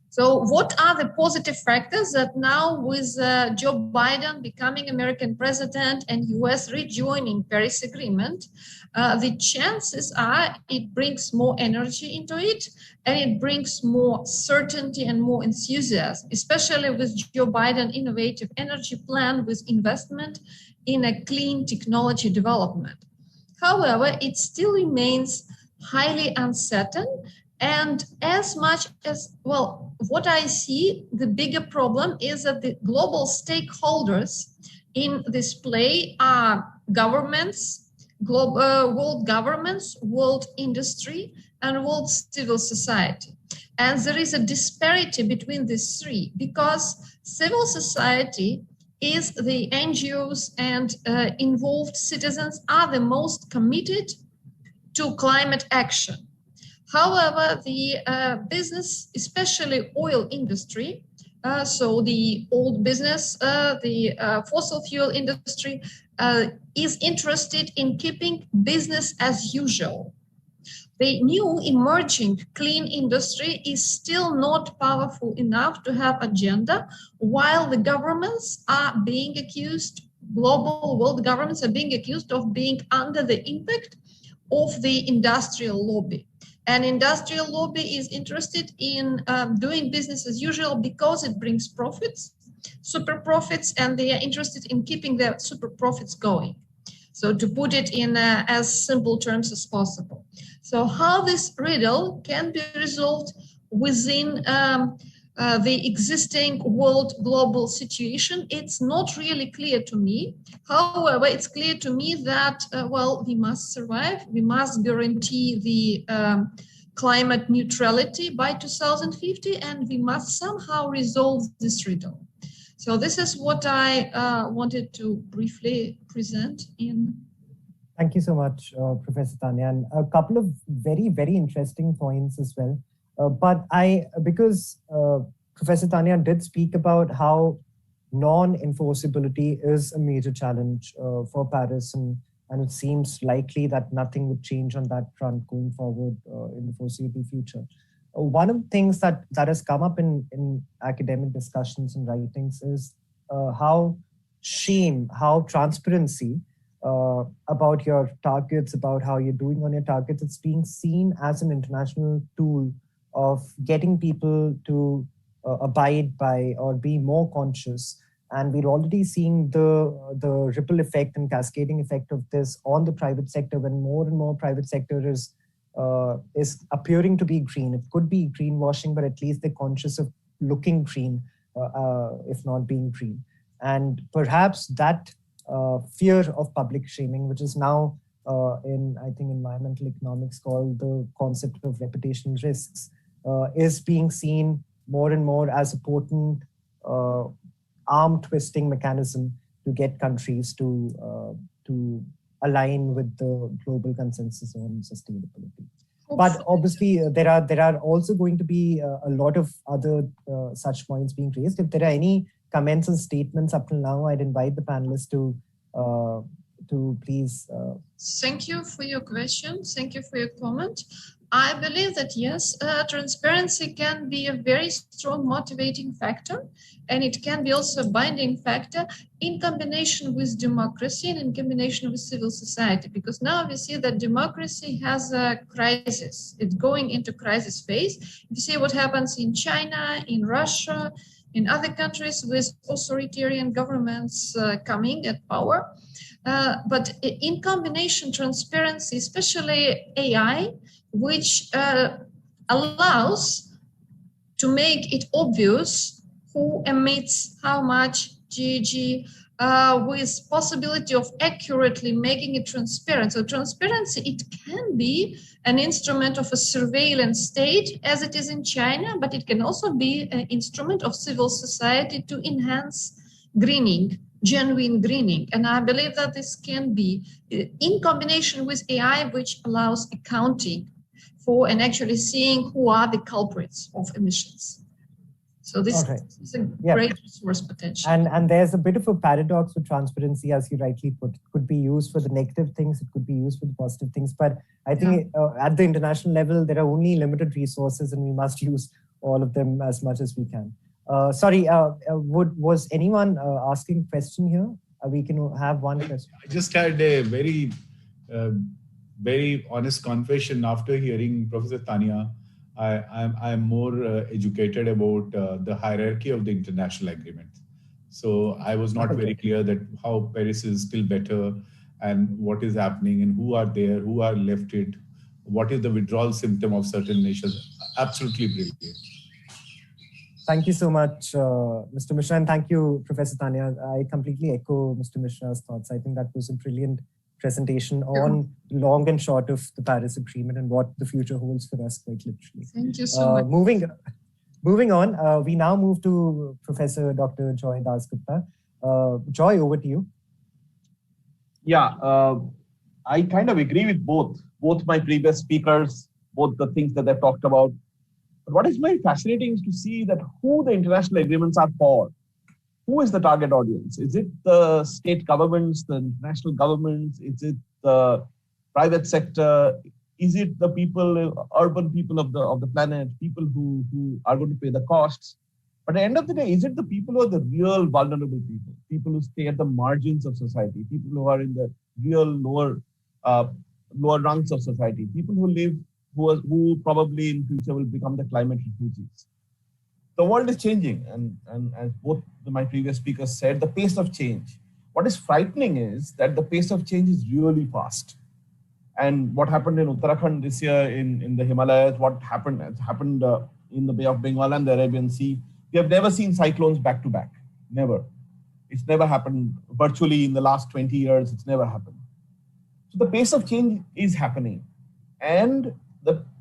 So what are the positive factors that now with Joe Biden becoming American president and US rejoining Paris Agreement, the chances are it brings more energy into it, and it brings more certainty and more enthusiasm, especially with Joe Biden innovative energy plan with investment in a clean technology development. However, it still remains highly uncertain. And as much as, well, what I see, the bigger problem is that the global stakeholders in this play are governments, world governments, world industry, and world civil society. And there is a disparity between these three, because civil society is the NGOs and involved citizens are the most committed to climate action. However, the business, especially oil industry, so the old business, the fossil fuel industry, is interested in keeping business as usual. the new emerging clean industry is still not powerful enough to have agenda, while the governments are being accused, global world governments are being accused of being under the impact of the industrial lobby. And industrial lobby is interested in doing business as usual because it brings profits, super profits, and they are interested in keeping their super profits going. So to put it in as simple terms as possible. So how this riddle can be resolved within the existing world global situation, it's not really clear to me. However, it's clear to me that, well, we must survive. We must guarantee the climate neutrality by 2050, and we must somehow resolve this riddle. So this is what I wanted to briefly present in. Thank you so much, Professor Tanya, and a couple of very, very interesting points as well. But because Professor Tanya did speak about how non-enforceability is a major challenge for Paris, and it seems likely that nothing would change on that front going forward in the foreseeable future. One of the things that has come up in academic discussions and writings is how transparency about your targets, about how you're doing on your targets, it's being seen as an international tool of getting people to abide by or be more conscious. And we're already seeing the ripple effect and cascading effect of this on the private sector when more and more private sector is appearing to be green. It could be greenwashing, but at least they're conscious of looking green, if not being green. And perhaps that fear of public shaming, which is now in, I think, environmental economics called the concept of reputation risks, is being seen more and more as a potent arm-twisting mechanism to get countries to align with the global consensus on sustainability. But obviously, there are also going to be a lot of other such points being raised. If there are any comments and statements up till now, I'd invite the panelists to please. Thank you for your question. Thank you for your comment. I believe that yes, transparency can be a very strong motivating factor, and it can be also a binding factor in combination with democracy and in combination with civil society, because now we see that democracy has a crisis. It's going into crisis phase. You see what happens in China, in Russia, in other countries with authoritarian governments coming at power. But in combination, transparency, especially AI, which allows to make it obvious who emits how much GHG, with possibility of accurately making it transparent. So transparency, it can be an instrument of a surveillance state as it is in China, but it can also be an instrument of civil society to enhance greening, genuine greening. And I believe that this can be in combination with AI, which allows accounting for and actually seeing who are the culprits of emissions. So this is a great resource potential. And there's a bit of a paradox with transparency, as you rightly put. It could be used for the negative things, it could be used for the positive things. But I think at the international level, there are only limited resources and we must use all of them as much as we can. Was anyone asking a question here? We can have one question. I just had a very honest confession after hearing Professor Tanya. I'm more educated about the hierarchy of the international agreement. So I was not very clear that how Paris is still better and what is happening and who are there, who are left it, what is the withdrawal symptom of certain nations. Absolutely brilliant. Thank you so much, Mr. Mishra, and thank you, Professor Tanya. I completely echo Mr. Mishra's thoughts. I think that was a brilliant presentation on long and short of the Paris Agreement and what the future holds for us, quite literally. Thank you so much. Moving on, we now move to Professor Dr. Joy Dasgupta. Joy, over to you. Yeah, I kind of agree with both my previous speakers, both the things that they've talked about. But what is very fascinating is to see that who the international agreements are for. Who is the target audience? Is it the state governments, the international governments? Is it the private sector? Is it the people, urban people of the planet, people who are going to pay the costs? But at the end of the day, is it the people who are the real vulnerable people, people who stay at the margins of society, people who are in the real uh, lower rungs of society, people who live, who probably in future will become the climate refugees? The world is changing, and as both my previous speakers said, the pace of change. What is frightening is that the pace of change is really fast. And what happened in Uttarakhand this year in the Himalayas, what happened has happened in the Bay of Bengal and the Arabian Sea. We have never seen cyclones back to back. Never. It's never happened virtually in the last 20 years. It's never happened. So the pace of change is happening. And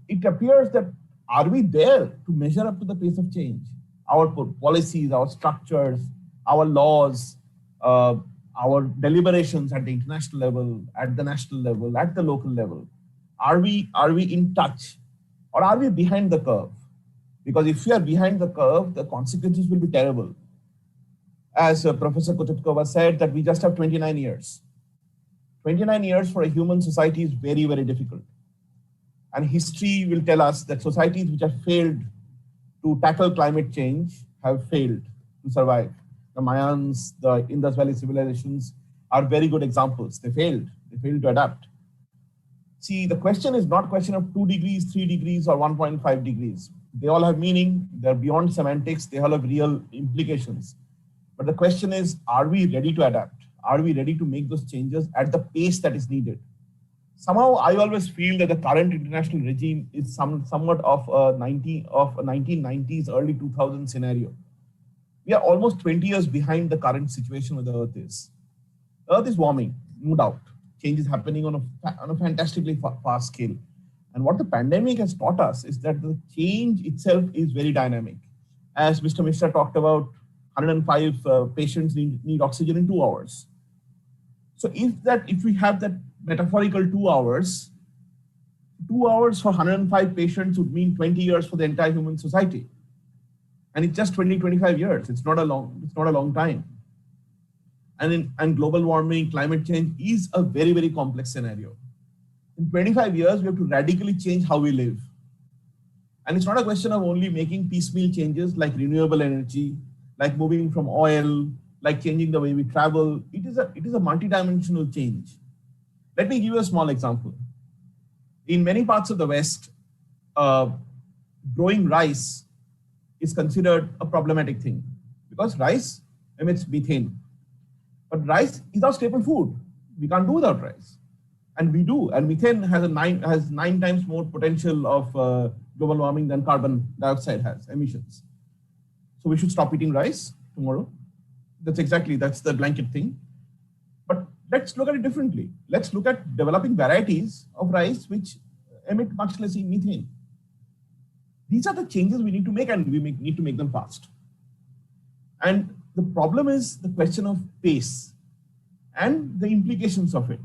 it appears that are we there to measure up to the pace of change? Our policies, our structures, our laws, our deliberations at the international level, at the national level, at the local level, are we in touch, or are we behind the curve? Because if we are behind the curve, the consequences will be terrible. As Professor Kochetkova said, that we just have 29 years. 29 years for a human society is very, very difficult. And history will tell us that societies which have failed to tackle climate change have failed to survive. The Mayans, the Indus Valley civilizations are very good examples. They failed to adapt. See, the question is not a question of 2 degrees, 3 degrees, or 1.5 degrees. They all have meaning. They're beyond semantics. They all have real implications. But the question is, are we ready to adapt? Are we ready to make those changes at the pace that is needed? Somehow, I always feel that the current international regime is somewhat of a 1990s, early 2000s scenario. We are almost 20 years behind the current situation where the Earth is. Earth is warming, no doubt. Change is happening on a fantastically fast scale. And what the pandemic has taught us is that the change itself is very dynamic. As Mr. Mishra talked about, 105 patients need oxygen in 2 hours. So if we have that metaphorical 2 hours, 2 hours for 105 patients would mean 20 years for the entire human society. And it's just 25 years. It's not a long time. And global warming, climate change is a very, very complex scenario. In 25 years, we have to radically change how we live. And it's not a question of only making piecemeal changes like renewable energy, like moving from oil, like changing the way we travel. It is a multidimensional change. Let me give you a small example. In many parts of the West, growing rice is considered a problematic thing because rice emits methane. But rice is our staple food. We can't do without rice. And we do. And methane has 9 times more potential of global warming than carbon dioxide has, emissions. So we should stop eating rice tomorrow. That's the blanket thing. But let's look at it differently. Let's look at developing varieties of rice which emit much less methane. These are the changes we need to make, and we need to make them fast. And the problem is the question of pace and the implications of it.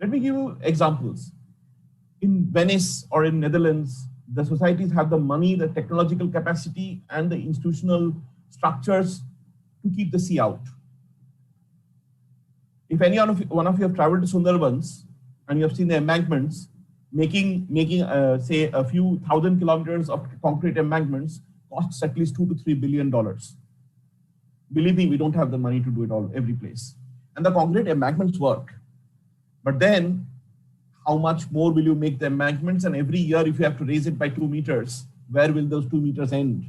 Let me give you examples. In Venice or in Netherlands, the societies have the money, the technological capacity, and the institutional structures to keep the sea out. If one of you have traveled to Sundarbans and you have seen the embankments, making say a few thousand kilometers of concrete embankments costs at least $2 to $3 billion. Believe me, we don't have the money to do it all every place. And the concrete embankments work. But then how much more will you make the embankments? And every year, if you have to raise it by 2 meters, where will those 2 meters end?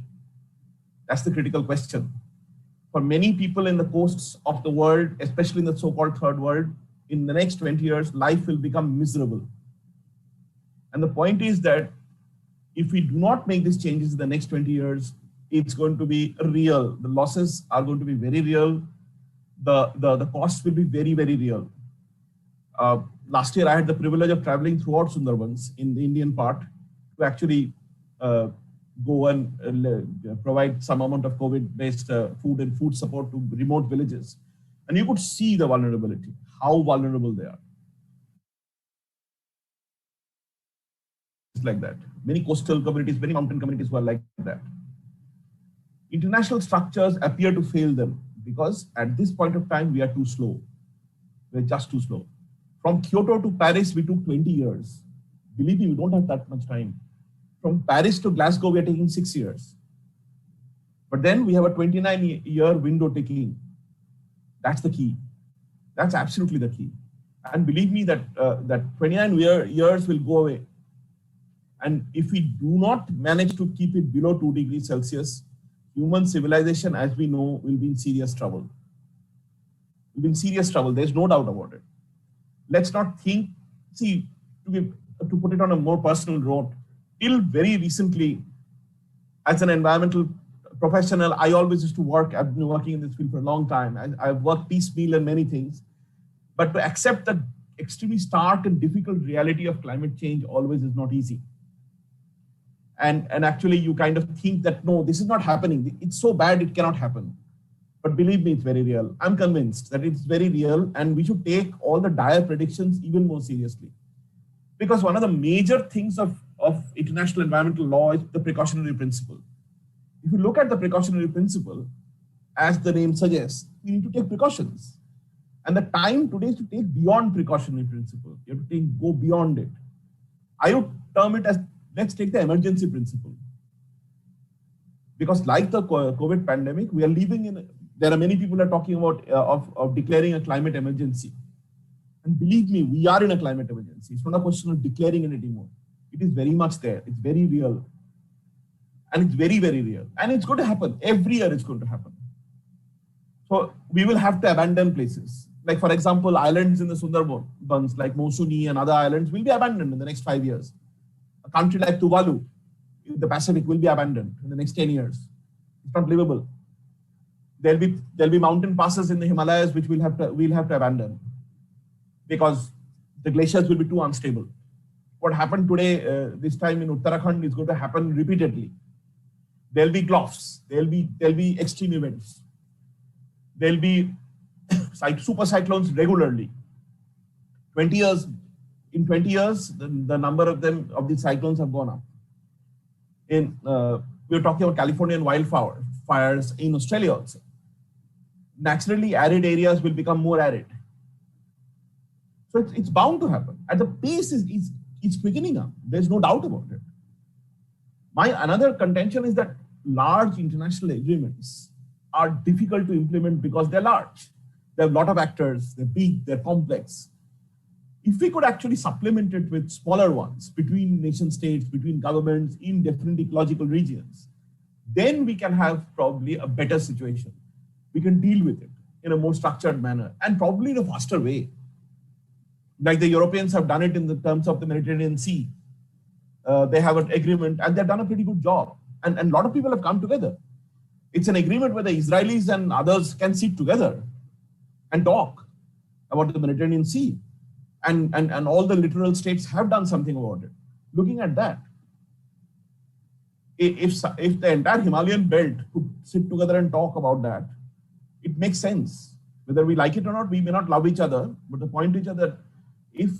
That's the critical question. For many people in the coasts of the world, especially in the so-called third world, in the next 20 years, life will become miserable. And the point is that if we do not make these changes in the next 20 years, it's going to be real. The losses are going to be very real. The costs will be very, very real. Last year, I had the privilege of traveling throughout Sundarbans in the Indian part to actually go and provide some amount of COVID-based food and food support to remote villages. And you could see the vulnerability, how vulnerable they are. It's like that. Many coastal communities, many mountain communities were like that. International structures appear to fail them because at this point of time, we are too slow. We're just too slow. From Kyoto to Paris, we took 20 years. Believe me, we don't have that much time. From Paris to Glasgow, we are taking 6 years. But then we have a 29-year window taking. That's the key. That's absolutely the key. And believe me that that 29 years will go away. And if we do not manage to keep it below 2 degrees Celsius, human civilization, as we know, will be in serious trouble. We'll be in serious trouble. There's no doubt about it. Let's not think, see, to put it on a more personal note, till very recently, as an environmental professional, I always used to work. I've been working in this field for a long time. I've worked piecemeal in many things. But to accept the extremely stark and difficult reality of climate change always is not easy. And actually, you kind of think that, no, this is not happening. It's so bad, it cannot happen. But believe me, it's very real. I'm convinced that it's very real, and we should take all the dire predictions even more seriously. Because one of the major things of international environmental law is the precautionary principle. If you look at the precautionary principle, as the name suggests, we need to take precautions. And the time today is to take beyond precautionary principle. You have to go beyond it. I would term it as, let's take the emergency principle. Because like the COVID pandemic, we are living in, there are many people are talking about of declaring a climate emergency. And believe me, we are in a climate emergency. It's not a question of declaring it anymore. It is very much there. It's very real. And it's very, very real. And it's going to happen. Every year it's going to happen. So we will have to abandon places. Like, for example, islands in the Sundarbans, like Mosuni and other islands, will be abandoned in the next 5 years. A country like Tuvalu in the Pacific will be abandoned in the next 10 years. It's not livable. There'll be mountain passes in the Himalayas which we'll have to abandon because the glaciers will be too unstable. What happened today, this time in Uttarakhand, is going to happen repeatedly. There'll be gulfs. There'll be extreme events. There'll be super cyclones regularly. In 20 years, the number of these cyclones have gone up. We're talking about Californian wildfires in Australia also. Naturally, arid areas will become more arid. So it's bound to happen. At the pace it's quickening up. There's no doubt about it. Another contention is that large international agreements are difficult to implement because they're large. There are a lot of actors, they're big, they're complex. If we could actually supplement it with smaller ones between nation states, between governments in different ecological regions, then we can have probably a better situation. We can deal with it in a more structured manner and probably in a faster way. Like the Europeans have done it in the terms of the Mediterranean Sea. They have an agreement and they've done a pretty good job. And a lot of people have come together. It's an agreement where the Israelis and others can sit together and talk about the Mediterranean Sea. And all the littoral states have done something about it. Looking at that, if the entire Himalayan belt could sit together and talk about that, it makes sense. Whether we like it or not, we may not love each other, but the point is that if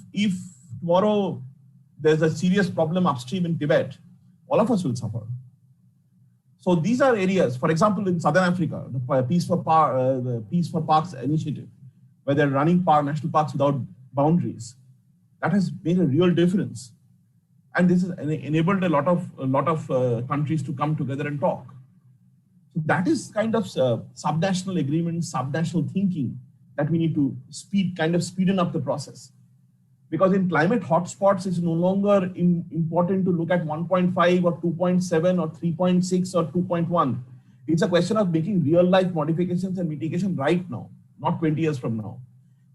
tomorrow there's a serious problem upstream in Tibet, all of us will suffer. So these are areas, for example, in Southern Africa, the Peace for Parks initiative, where they're running national parks without boundaries. That has made a real difference. And this has enabled a lot of countries to come together and talk. So that is kind of subnational agreements, subnational thinking that we need to speeden up the process. Because in climate hotspots, it's no longer important to look at 1.5 or 2.7 or 3.6 or 2.1. It's a question of making real life modifications and mitigation right now, not 20 years from now.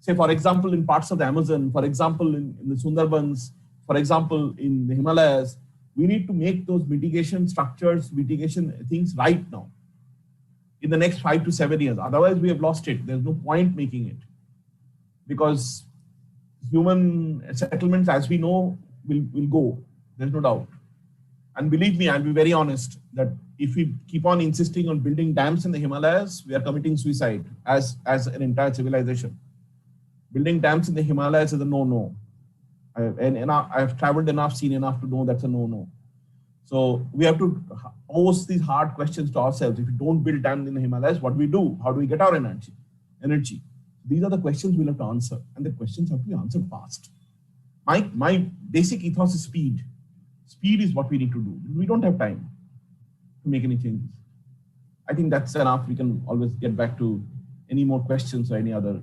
Say, for example, in parts of the Amazon, for example, in the Sundarbans, for example, in the Himalayas, we need to make those mitigation structures, mitigation things right now in the next 5 to 7 years. Otherwise, we have lost it. There's no point making it because human settlements, as we know, will go. There's no doubt. And believe me, I'll be very honest that if we keep on insisting on building dams in the Himalayas, we are committing suicide as an entire civilization. Building dams in the Himalayas is a no-no. I've traveled enough, seen enough to know that's a no-no. So we have to pose these hard questions to ourselves. If we don't build dams in the Himalayas, what do we do? How do we get our energy? These are the questions we'll have to answer. And the questions have to be answered fast. my basic ethos is speed. Speed is what we need to do. We don't have time to make any changes. I think that's enough. We can always get back to any more questions or any other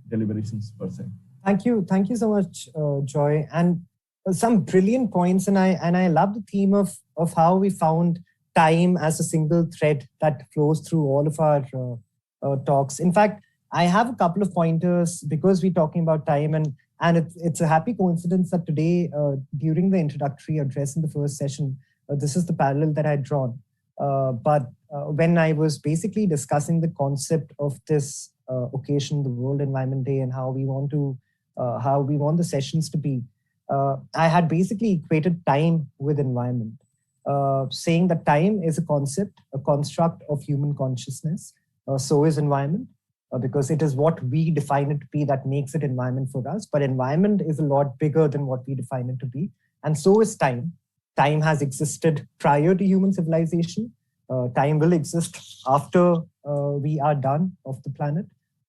deliberations per se. Thank you so much, Joy, and some brilliant points. And I love the theme of how we found time as a single thread that flows through all of our talks. In fact, I have a couple of pointers because we're talking about time, and it's a happy coincidence that today, during the introductory address in the first session, this is the parallel that I had drawn. But when I was basically discussing the concept of this occasion, the World Environment Day, and how we want the sessions to be, I had basically equated time with environment, saying that time is a concept, a construct of human consciousness. So is environment, because it is what we define it to be that makes it environment for us. But environment is a lot bigger than what we define it to be. And so is time. Time has existed prior to human civilization. Time will exist after we are done of the planet.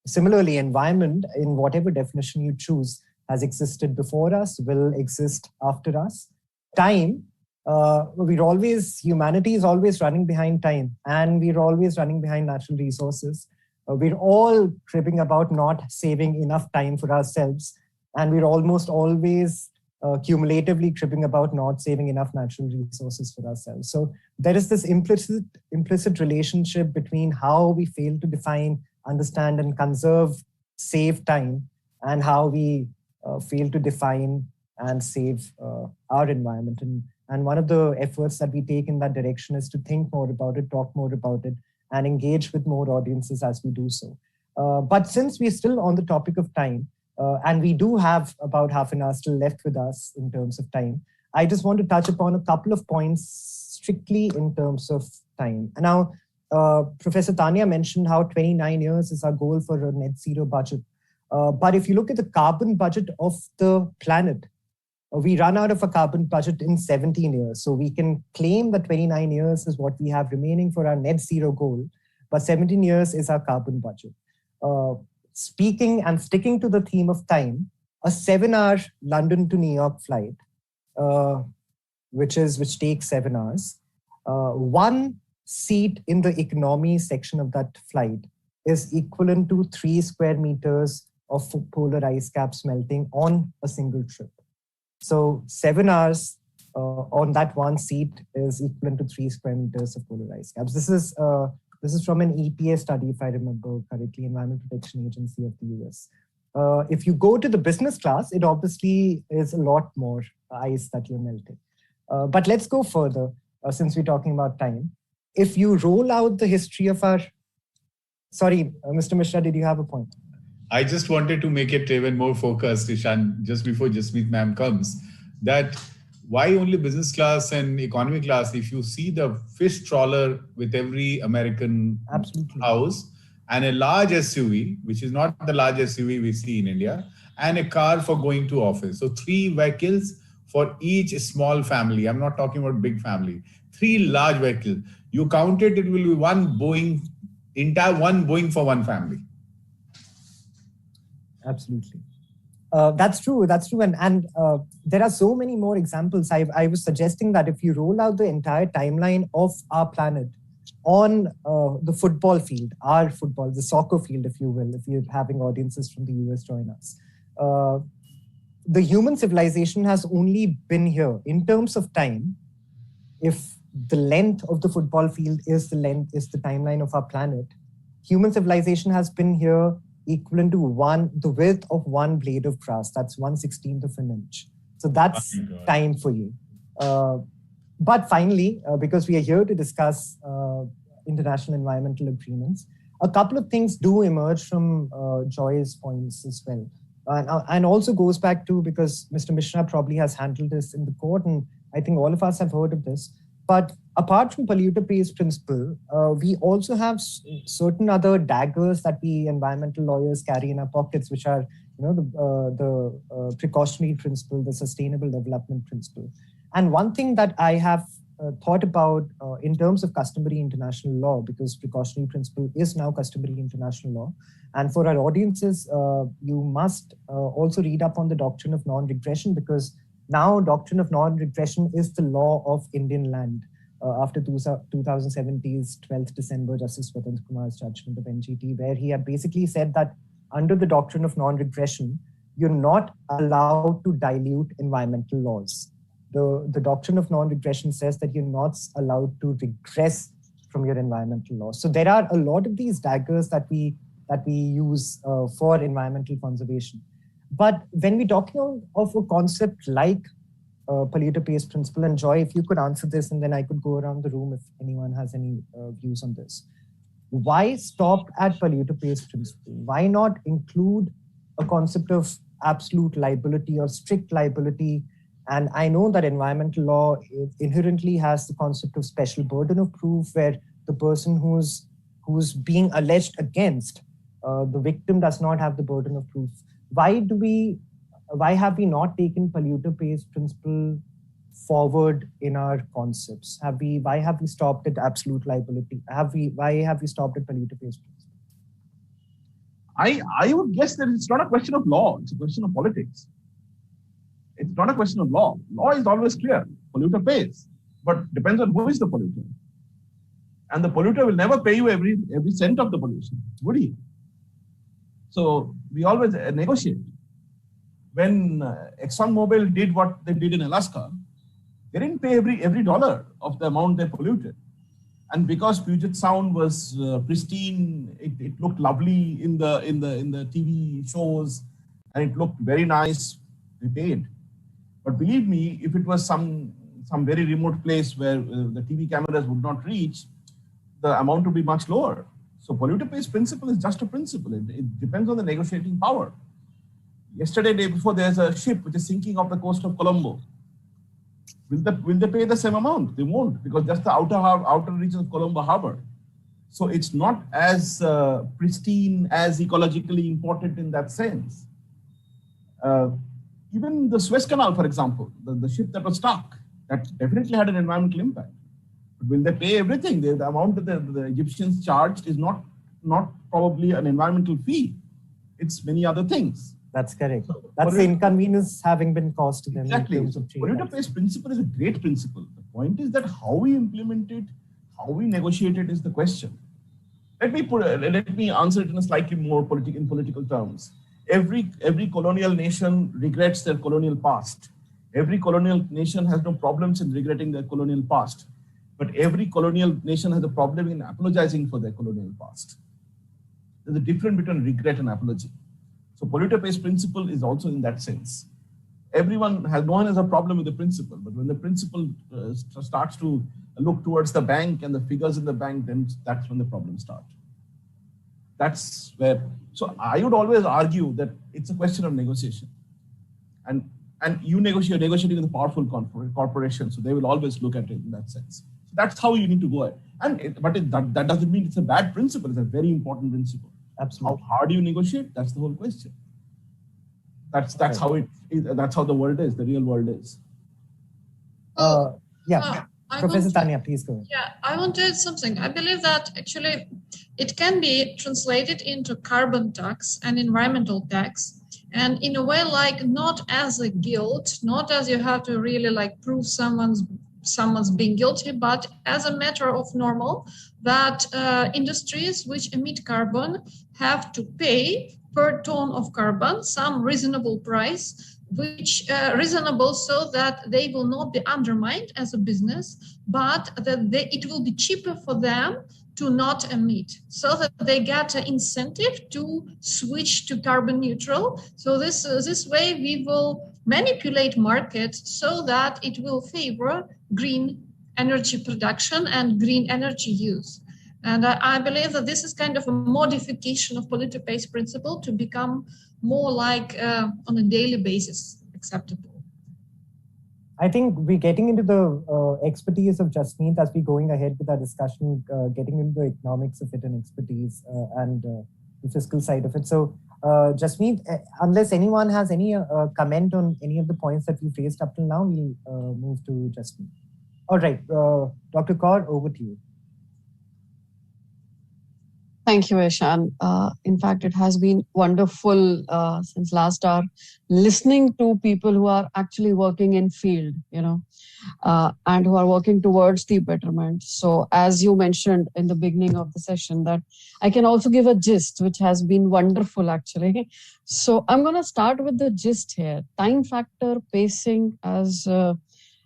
Similarly, environment, in whatever definition you choose, has existed before us, will exist after us. Time, humanity is always running behind time, and we're always running behind natural resources. We're all cribbing about not saving enough time for ourselves, and we're almost always cumulatively cribbing about not saving enough natural resources for ourselves. So there is this implicit relationship between how we fail to define, understand, and conserve, save time, and how we fail to define and save our environment. And one of the efforts that we take in that direction is to think more about it, talk more about it, and engage with more audiences as we do so. But since we're still on the topic of time, and we do have about half an hour still left with us in terms of time, I just want to touch upon a couple of points strictly in terms of time. And now, Professor Tanya mentioned how 29 years is our goal for a net zero budget. But if you look at the carbon budget of the planet, we run out of a carbon budget in 17 years. So we can claim that 29 years is what we have remaining for our net zero goal, but 17 years is our carbon budget. Speaking and sticking to the theme of time, a 7-hour London to New York flight, which takes 7 hours, one seat in the economy section of that flight is equivalent to 3 square meters of polar ice caps melting on a single trip. So 7 hours on that one seat is equivalent to 3 square meters of polar ice caps. This is from an EPA study, if I remember correctly, Environmental Protection Agency of the US. If you go to the business class, it obviously is a lot more ice that you're melting. But let's go further, since we're talking about time. If you roll out the history of our... Sorry, Mr. Mishra, did you have a point? I just wanted to make it even more focused, Eeshan, just before Jasmeet ma'am comes, that why only business class and economy class? If you see the fish trawler with every American house, and a large SUV, which is not the large SUV we see in India, and a car for going to office. So 3 vehicles for each small family. I'm not talking about big family. 3 large vehicles. You count it, it will be one Boeing for one family. Absolutely. That's true. And there are so many more examples. I was suggesting that if you roll out the entire timeline of our planet on the football field, the soccer field, if you will, if you're having audiences from the US join us, the human civilization has only been here in terms of time. If the length of the football field is the timeline of our planet, human civilization has been here equivalent to the width of one blade of grass. That's 1/16 of an inch. So that's time for you. But finally, because we are here to discuss international environmental agreements, a couple of things do emerge from Joy's points as well. And also goes back to, because Mr. Mishra probably has handled this in the court, and I think all of us have heard of this. But apart from polluter pays principle, we also have certain other daggers that we environmental lawyers carry in our pockets, which are, the precautionary principle, the sustainable development principle. And one thing that I have thought about in terms of customary international law, because precautionary principle is now customary international law. And for our audiences, you must also read up on the doctrine of non-regression, because now doctrine of non-regression is the law of Indian land after 2017's 12th December Justice Swatantra Kumar's judgment of NGT, where he had basically said that under the doctrine of non-regression, you're not allowed to dilute environmental laws. The doctrine of non-regression says that you're not allowed to regress from your environmental laws. So there are a lot of these daggers that we use for environmental conservation. But when we're talking of a concept like polluter pays principle, and Joy, if you could answer this, and then I could go around the room if anyone has any views on this. Why stop at polluter pays principle? Why not include a concept of absolute liability or strict liability? And I know that environmental law inherently has the concept of special burden of proof, where the person who's being alleged against, the victim does not have the burden of proof. Why have we not taken polluter pays principle forward in our concepts? Why have we stopped at absolute liability? Why have we stopped at polluter pays principle? I would guess that it's not a question of law, it's a question of politics. It's not a question of law. Law is always clear. Polluter pays, but depends on who is the polluter. And the polluter will never pay you every cent of the pollution, would he? So we always negotiate. When ExxonMobil did what they did in Alaska, they didn't pay every dollar of the amount they polluted. And because Puget Sound was pristine, it looked lovely in the TV shows, and it looked very nice, they paid. But believe me, if it was some very remote place where the TV cameras would not reach, the amount would be much lower. So polluter pays principle is just a principle. It depends on the negotiating power. Yesterday, day before, there's a ship which is sinking off the coast of Colombo. Will they pay the same amount? They won't, because that's the outer reaches of Colombo Harbor. So it's not as pristine, as ecologically important in that sense. Even the Suez Canal, for example, the ship that was stuck, that definitely had an environmental impact. But will they pay everything? The amount that the Egyptians charged is not probably an environmental fee. It's many other things. That's correct. That's the inconvenience having been caused to them. Exactly. In terms of polluter pays principle is a great principle. The point is that how we implement it, how we negotiate it is the question. Let me answer it in a slightly more political terms. Every colonial nation regrets their colonial past. Every colonial nation has no problems in regretting their colonial past. But every colonial nation has a problem in apologizing for their colonial past. There's a difference between regret and apology. So polluter pays principle is also in that sense. No one has a problem with the principle, but when the principle starts to look towards the bank and the figures in the bank, then that's when the problems start. That's where, so I would always argue that it's a question of negotiation. And you're negotiating with a powerful corporation, so they will always look at it in that sense. So that's how you need to go ahead. That doesn't mean it's a bad principle, it's a very important principle. Absolutely. How hard do you negotiate? That's the whole question. That's how it is. That's how the world is. The real world is. Professor Tanya, please go ahead. Yeah, I want to add something. I believe that actually it can be translated into carbon tax and environmental tax, and in a way, like not as a guilt, not as you have to really like prove someone's being guilty, but as a matter of normal, that industries which emit carbon have to pay per ton of carbon some reasonable price, which reasonable so that they will not be undermined as a business, but that it will be cheaper for them to not emit, so that they get an incentive to switch to carbon neutral. So this way we will manipulate markets so that it will favor green energy production and green energy use. And I believe that this is kind of a modification of polluter pays principle to become more like on a daily basis acceptable. I think we're getting into the expertise of Jasmeet as we're going ahead with our discussion, getting into the economics of it and expertise and the fiscal side of it. So Jasmeet, unless anyone has any comment on any of the points that we've raised up till now, we'll move to Jasmeet. All right, Dr. Kaur, over to you. Thank you, Eeshan. In fact, it has been wonderful since last hour listening to people who are actually working in field, and who are working towards the betterment. So as you mentioned in the beginning of the session, that I can also give a gist, which has been wonderful actually. So I'm going to start with the gist here. Time factor, pacing, as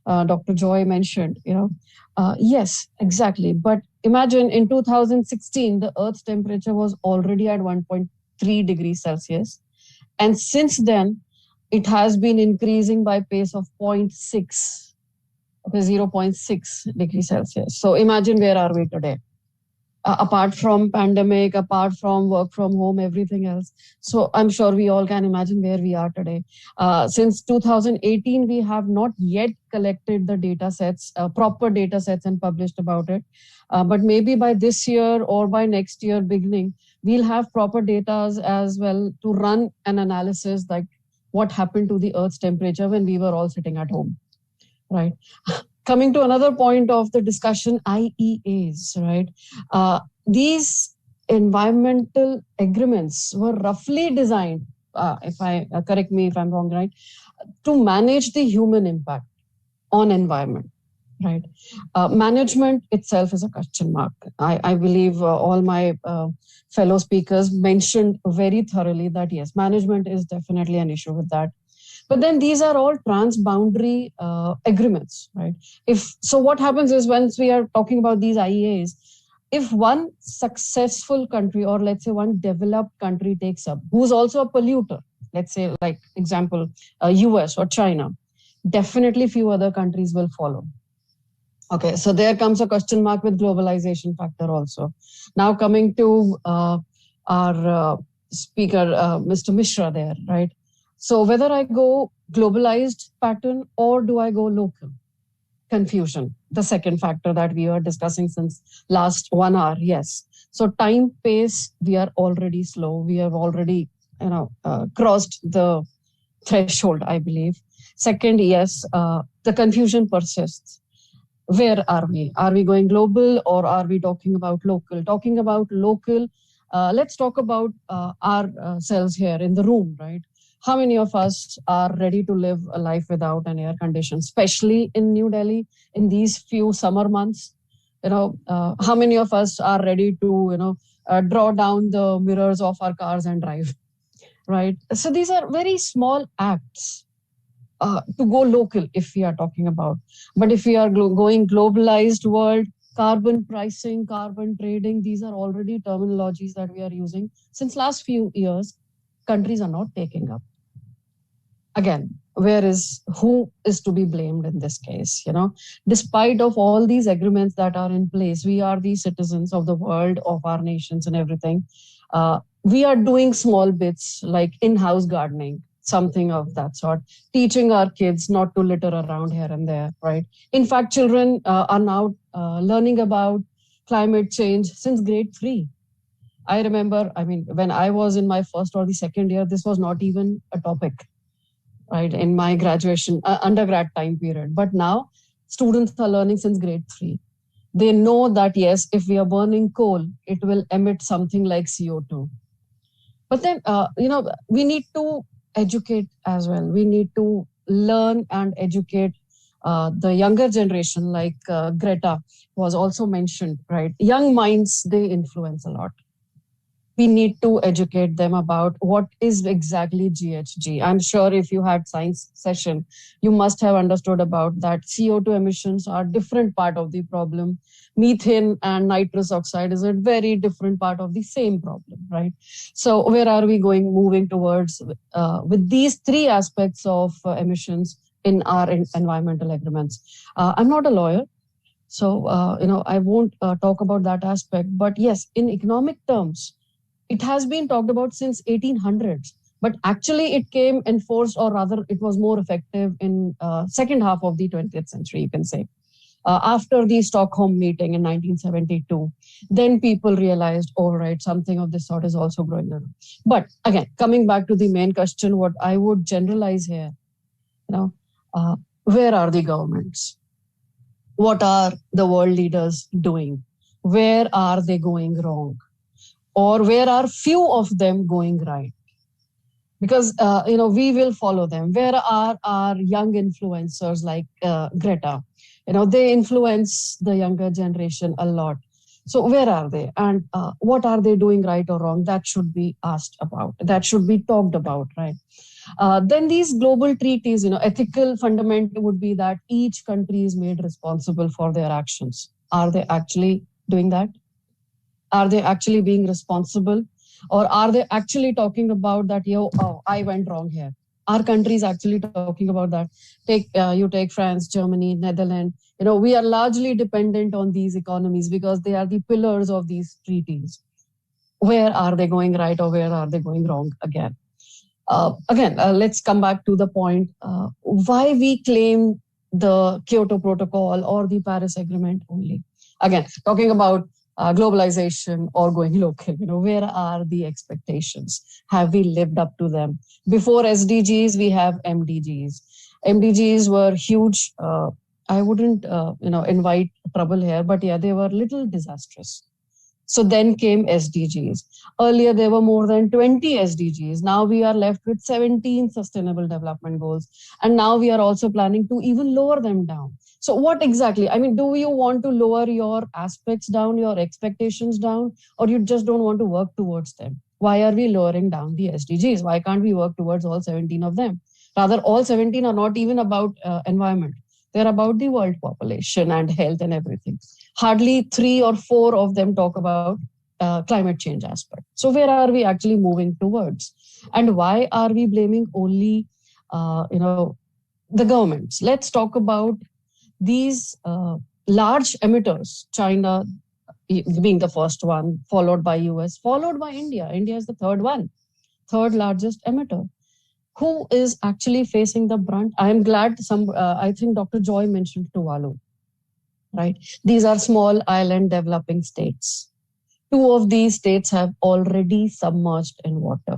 Dr. Joy mentioned, yes, exactly. But imagine in 2016, the Earth's temperature was already at 1.3 degrees Celsius. And since then, it has been increasing by pace of 0.6, okay, 0.6 degrees Celsius. So imagine where are we today? Apart from pandemic, apart from work from home, everything else. So I'm sure we all can imagine where we are today. Since 2018, we have not yet collected the data sets, proper data sets, and published about it. But maybe by this year or by next year beginning, we'll have proper data as well to run an analysis like what happened to the Earth's temperature when we were all sitting at home, right? Coming to another point of the discussion, IEAs, right? These environmental agreements were roughly designed, correct me if I'm wrong, right, to manage the human impact on environment, right? Management itself is a question mark. I believe all my fellow speakers mentioned very thoroughly that yes, management is definitely an issue with that. But then these are all transboundary agreements, right? So what happens is once we are talking about these IEAs, if one successful country or let's say one developed country takes up, who's also a polluter, let's say like example, US or China, definitely few other countries will follow. Okay, so there comes a question mark with globalization factor also. Now coming to our speaker, Mr. Mishra there, right? So whether I go globalized pattern or do I go local? Confusion, the second factor that we are discussing since last 1 hour, yes. So time, pace, we are already slow. We have already, crossed the threshold, I believe. Second, yes, the confusion persists. Where are we? Are we going global or are we talking about local? Talking about local, let's talk about ourselves here in the room, right? How many of us are ready to live a life without an air condition, especially in New Delhi in these few summer months? How many of us are ready to, draw down the mirrors of our cars and drive, right? So these are very small acts to go local if we are talking about. But if we are going globalized world, carbon pricing, carbon trading, these are already terminologies that we are using. Since last few years, countries are not taking up. Again, who is to be blamed in this case? Despite of all these agreements that are in place, we are the citizens of the world, of our nations and everything. We are doing small bits like in-house gardening, something of that sort, teaching our kids not to litter around here and there, right? In fact, children are now learning about climate change since grade 3. I remember, when I was in my first or the second year, this was not even a topic, right, in my graduation, undergrad time period. But now students are learning since grade 3. They know that, yes, if we are burning coal, it will emit something like CO2. But then, we need to educate as well. We need to learn and educate the younger generation, like Greta was also mentioned, right? Young minds, they influence a lot. We need to educate them about what is exactly GHG. I'm sure if you had science session, you must have understood about that CO2 emissions are different part of the problem. Methane and nitrous oxide is a very different part of the same problem, right? So where are we moving towards with these 3 aspects of emissions in our environmental agreements? I'm not a lawyer, so I won't talk about that aspect. But yes, in economic terms, it has been talked about since 1800s, but actually it came enforced, or rather it was more effective in second half of the 20th century, you can say. After the Stockholm meeting in 1972, then people realized, all right, something of this sort is also going on. But again, coming back to the main question, what I would generalize here, where are the governments? what are the world leaders doing? Where are they going wrong? Or where are few of them going right? Because, we will follow them. Where are our young influencers like Greta? They influence the younger generation a lot. So where are they? And what are they doing right or wrong? That should be asked about. That should be talked about, right? Then these global treaties, ethical fundament would be that each country is made responsible for their actions. Are they actually doing that? Are they actually being responsible? Or are they actually talking about that, I went wrong here? Our country is actually talking about that. You take France, Germany, Netherlands. We are largely dependent on these economies because they are the pillars of these treaties. Where are they going right or where are they going wrong again? Let's come back to the point why we claim the Kyoto Protocol or the Paris Agreement only. Again, talking about globalization or going local, where are the expectations? Have we lived up to them? Before SDGs, we have MDGs. MDGs were huge. I wouldn't, invite trouble here, but yeah, they were little disastrous. So then came SDGs. Earlier, there were more than 20 SDGs. Now we are left with 17 Sustainable Development Goals. And now we are also planning to even lower them down. So what exactly? Do you want to lower your aspects down, your expectations down, or you just don't want to work towards them? Why are we lowering down the SDGs? Why can't we work towards all 17 of them? Rather, all 17 are not even about environment. They're about the world population and health and everything. Hardly 3 or 4 of them talk about climate change aspect. So where are we actually moving towards? And why are we blaming only, the governments? Let's talk about these large emitters, China being the first one, followed by US, followed by India. India is the third largest emitter. Who is actually facing the brunt? I am glad I think Dr. Joy mentioned Tuvalu, right? These are small island developing states. 2 of these states have already submerged in water.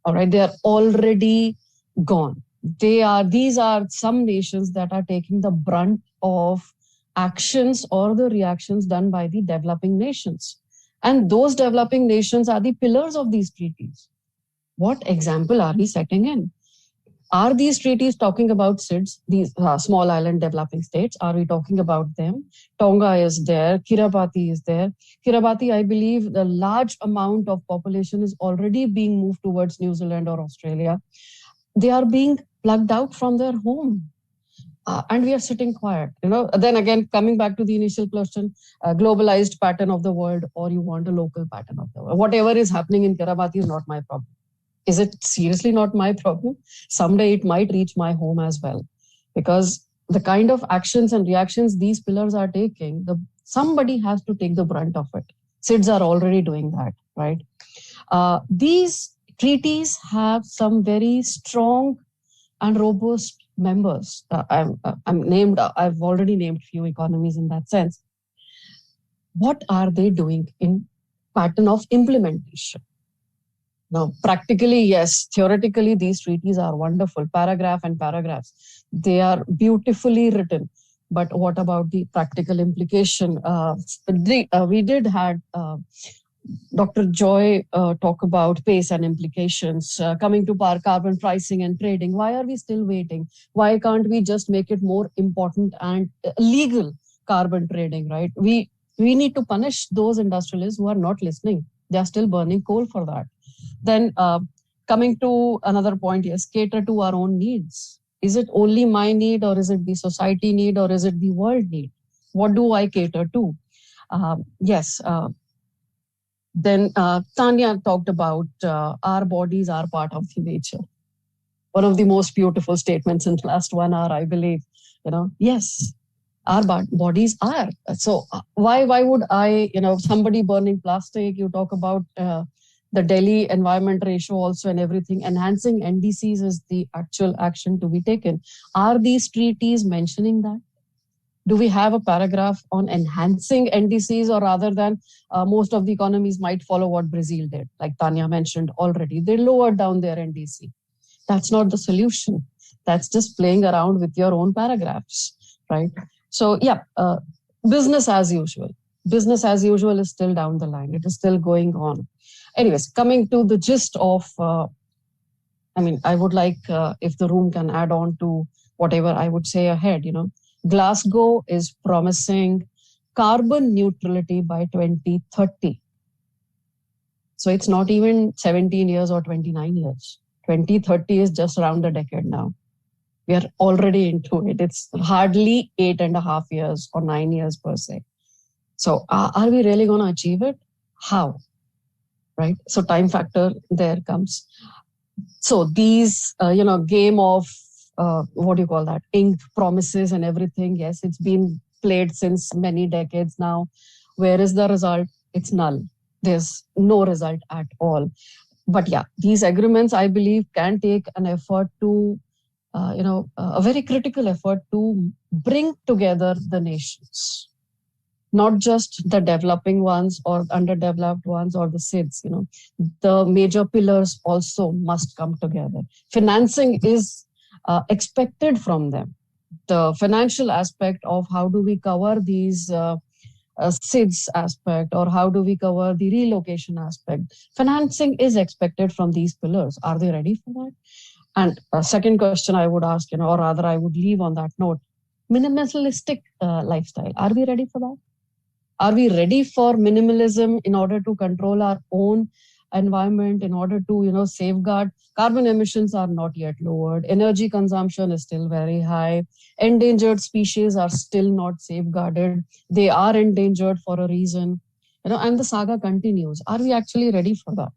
All right, they are already gone. These are some nations that are taking the brunt of actions or the reactions done by the developing nations. And those developing nations are the pillars of these treaties. What example are we setting in? Are these treaties talking about SIDS, these small island developing states? Are we talking about them? Tonga is there, Kiribati is there. Kiribati, I believe the large amount of population is already being moved towards New Zealand or Australia. They are being plugged out from their home. And we are sitting quiet. Then again, coming back to the initial question, globalized pattern of the world, or you want a local pattern of the world. Whatever is happening in Kiribati is not my problem. Is it seriously not my problem? Someday it might reach my home as well. Because the kind of actions and reactions these pillars are taking, somebody has to take the brunt of it. SIDS are already doing that, right? These treaties have some very strong and robust members. I've already named few economies in that sense. What are they doing in pattern of implementation? Now, practically, yes. Theoretically, these treaties are wonderful, paragraph and paragraphs. They are beautifully written. But what about the practical implication? We did had Dr. Joy talk about pace and implications. Coming to carbon pricing and trading, why are we still waiting? Why can't we just make it more important and legal carbon trading, right? We need to punish those industrialists who are not listening. They are still burning coal for that. Then coming to another point, yes, cater to our own needs. Is it only my need, or is it the society need, or is it the world need? What do I cater to? Then Tanya talked about our bodies are part of the nature. One of the most beautiful statements in the last 1 hour, I believe. Yes, our bodies are. So why would I, somebody burning plastic, you talk about the Delhi environment ratio also and everything, enhancing NDCs is the actual action to be taken. Are these treaties mentioning that? Do we have a paragraph on enhancing NDCs, or rather than most of the economies might follow what Brazil did, like Tanya mentioned already. They lowered down their NDC. That's not the solution. That's just playing around with your own paragraphs, right? So yeah, business as usual. Business as usual is still down the line. It is still going on. Anyways, coming to the gist of, I would like if the room can add on to whatever I would say ahead. Glasgow is promising carbon neutrality by 2030. So it's not even 17 years or 29 years. 2030 is just around a decade now. We are already into it. It's hardly 8.5 years or 9 years per se. So are we really going to achieve it? How? Right? So time factor there comes. So these, game of, ink promises and everything. Yes, it's been played since many decades now. Where is the result? It's null. There's no result at all. But yeah, these agreements, I believe, can take an effort to, a very critical effort to bring together the nations, not just the developing ones or underdeveloped ones or the SIDS. The major pillars also must come together. Financing is expected from them. The financial aspect of how do we cover these SIDS aspect, or how do we cover the relocation aspect? Financing is expected from these pillars. Are they ready for that? And a second question I would ask, or rather I would leave on that note, minimalistic lifestyle. Are we ready for that? Are we ready for minimalism in order to control our own environment, in order to, safeguard? Carbon emissions are not yet lowered. Energy consumption is still very high. Endangered species are still not safeguarded. They are endangered for a reason, and the saga continues. Are we actually ready for that?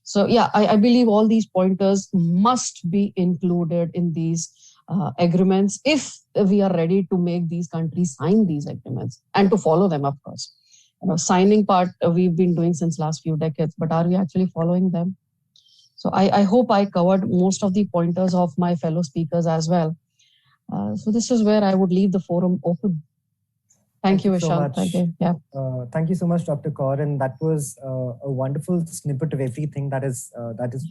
So yeah, I believe all these pointers must be included in these agreements if we are ready to make these countries sign these agreements and to follow them, of course. Signing part we've been doing since last few decades, but are we actually following them? So I hope I covered most of the pointers of my fellow speakers as well. So this is where I would leave the forum open. Thank you, Eeshan. Thank you so much, Dr. Kaur. And that was a wonderful snippet of everything that is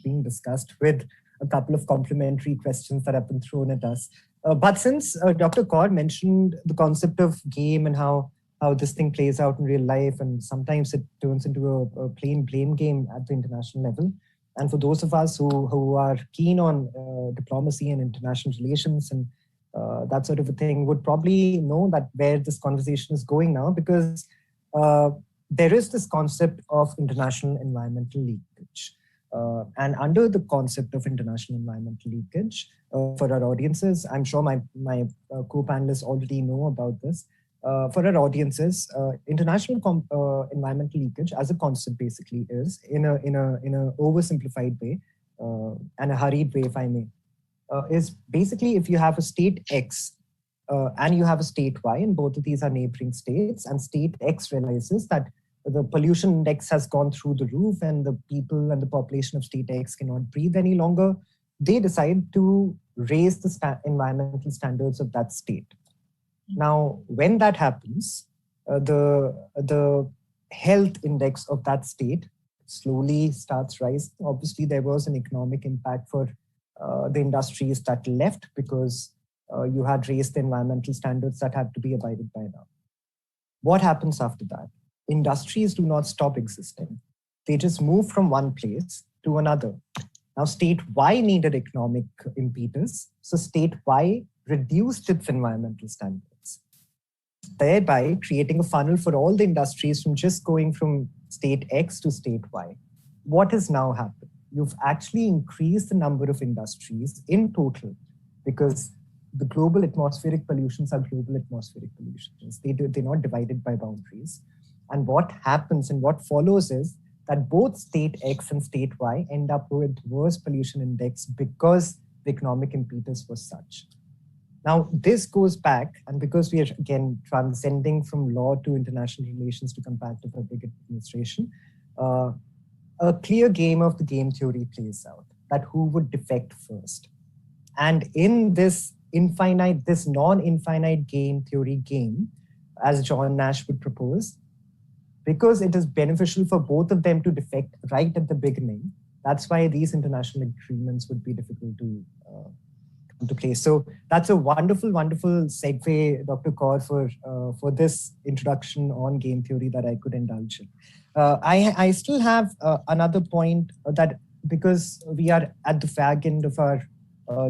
being discussed, with a couple of complementary questions that have been thrown at us. But since Dr. Kaur mentioned the concept of game and how this thing plays out in real life, and sometimes it turns into a plain blame game at the international level. And for those of us who are keen on diplomacy and international relations and that sort of a thing, would probably know that where this conversation is going now, because there is this concept of international environmental leakage. And under the concept of international environmental leakage, for our audiences, I'm sure my co-panelists already know about this. For our audiences, international environmental leakage as a concept basically is, in a oversimplified way and a hurried way, if I may, is basically if you have a state X and you have a state Y, and both of these are neighboring states, and state X realizes that the pollution index has gone through the roof and the people and the population of state X cannot breathe any longer, they decide to raise the environmental standards of that state. Now, when that happens, the health index of that state slowly starts rising. Obviously, there was an economic impact for the industries that left, because you had raised the environmental standards that had to be abided by now. What happens after that? Industries do not stop existing. They just move from one place to another. Now, state Y needed economic impetus, so state Y reduced its environmental standards, thereby creating a funnel for all the industries from just going from state X to state Y. What has now happened? You've actually increased the number of industries in total, because the global atmospheric pollutions are global atmospheric pollutions. They're not divided by boundaries. And what happens and what follows is that both state X and state Y end up with worse pollution index because the economic impetus was such. Now, this goes back, and because we are, again, transcending from law to international relations to come back to public administration, a clear game of the game theory plays out, that who would defect first. And in this non-infinite game theory game, as John Nash would propose, because it is beneficial for both of them to defect right at the beginning, that's why these international agreements would be difficult to to play. So that's a wonderful, wonderful segue, Dr. Kaur, for this introduction on game theory that I could indulge in. I still have another point that, because we are at the fag end of our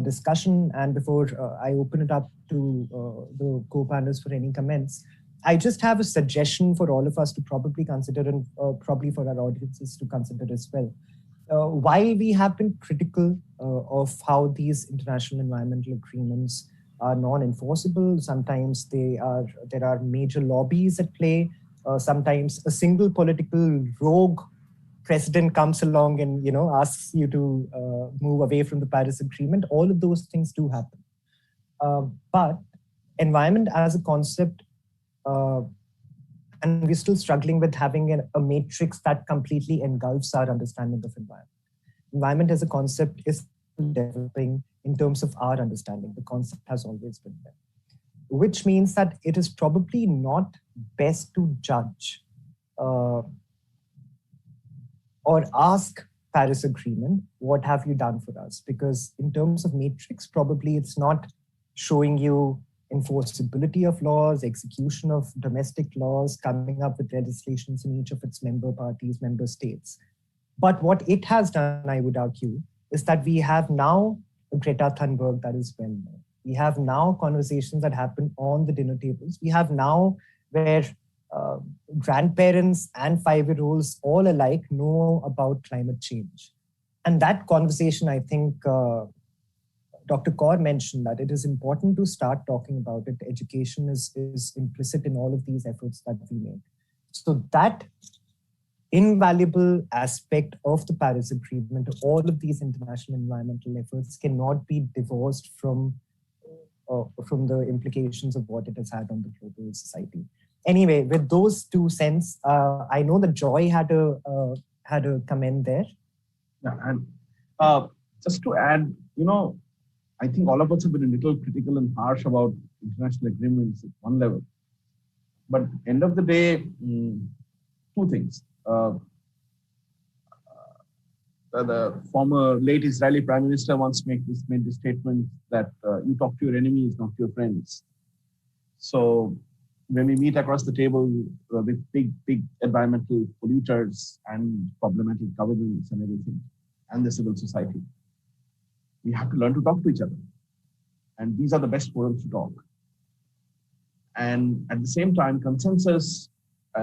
discussion, and before I open it up to the co-panelists for any comments, I just have a suggestion for all of us to probably consider, and probably for our audiences to consider as well. While we have been critical of how these international environmental agreements are non-enforceable, sometimes there are major lobbies at play, sometimes a single political rogue president comes along and asks you to move away from the Paris Agreement. All of those things do happen. But environment as a concept, and we're still struggling with having a matrix that completely engulfs our understanding of environment. Environment as a concept is developing in terms of our understanding. The concept has always been there, which means that it is probably not best to judge or ask Paris Agreement, what have you done for us? Because in terms of matrix, probably it's not showing you enforceability of laws, execution of domestic laws, coming up with legislations in each of its member parties, member states. But what it has done, I would argue, is that we have now a Greta Thunberg that is well known. We have now conversations that happen on the dinner tables. We have now where grandparents and 5-year-olds all alike know about climate change. And that conversation, I think, Dr. Kaur mentioned that it is important to start talking about it. Education is implicit in all of these efforts that we make. So that invaluable aspect of the Paris Agreement, all of these international environmental efforts cannot be divorced from the implications of what it has had on the global society. Anyway, with those 2 cents, I know that Joy had a comment there. Yeah, and just to add, I think all of us have been a little critical and harsh about international agreements at one level. But end of the day, 2 things. The former late Israeli Prime Minister once made this statement that you talk to your enemies, not to your friends. So when we meet across the table with big environmental polluters and problematic governments and everything, and the civil society, we have to learn to talk to each other. And these are the best forums to talk. And at the same time, consensus,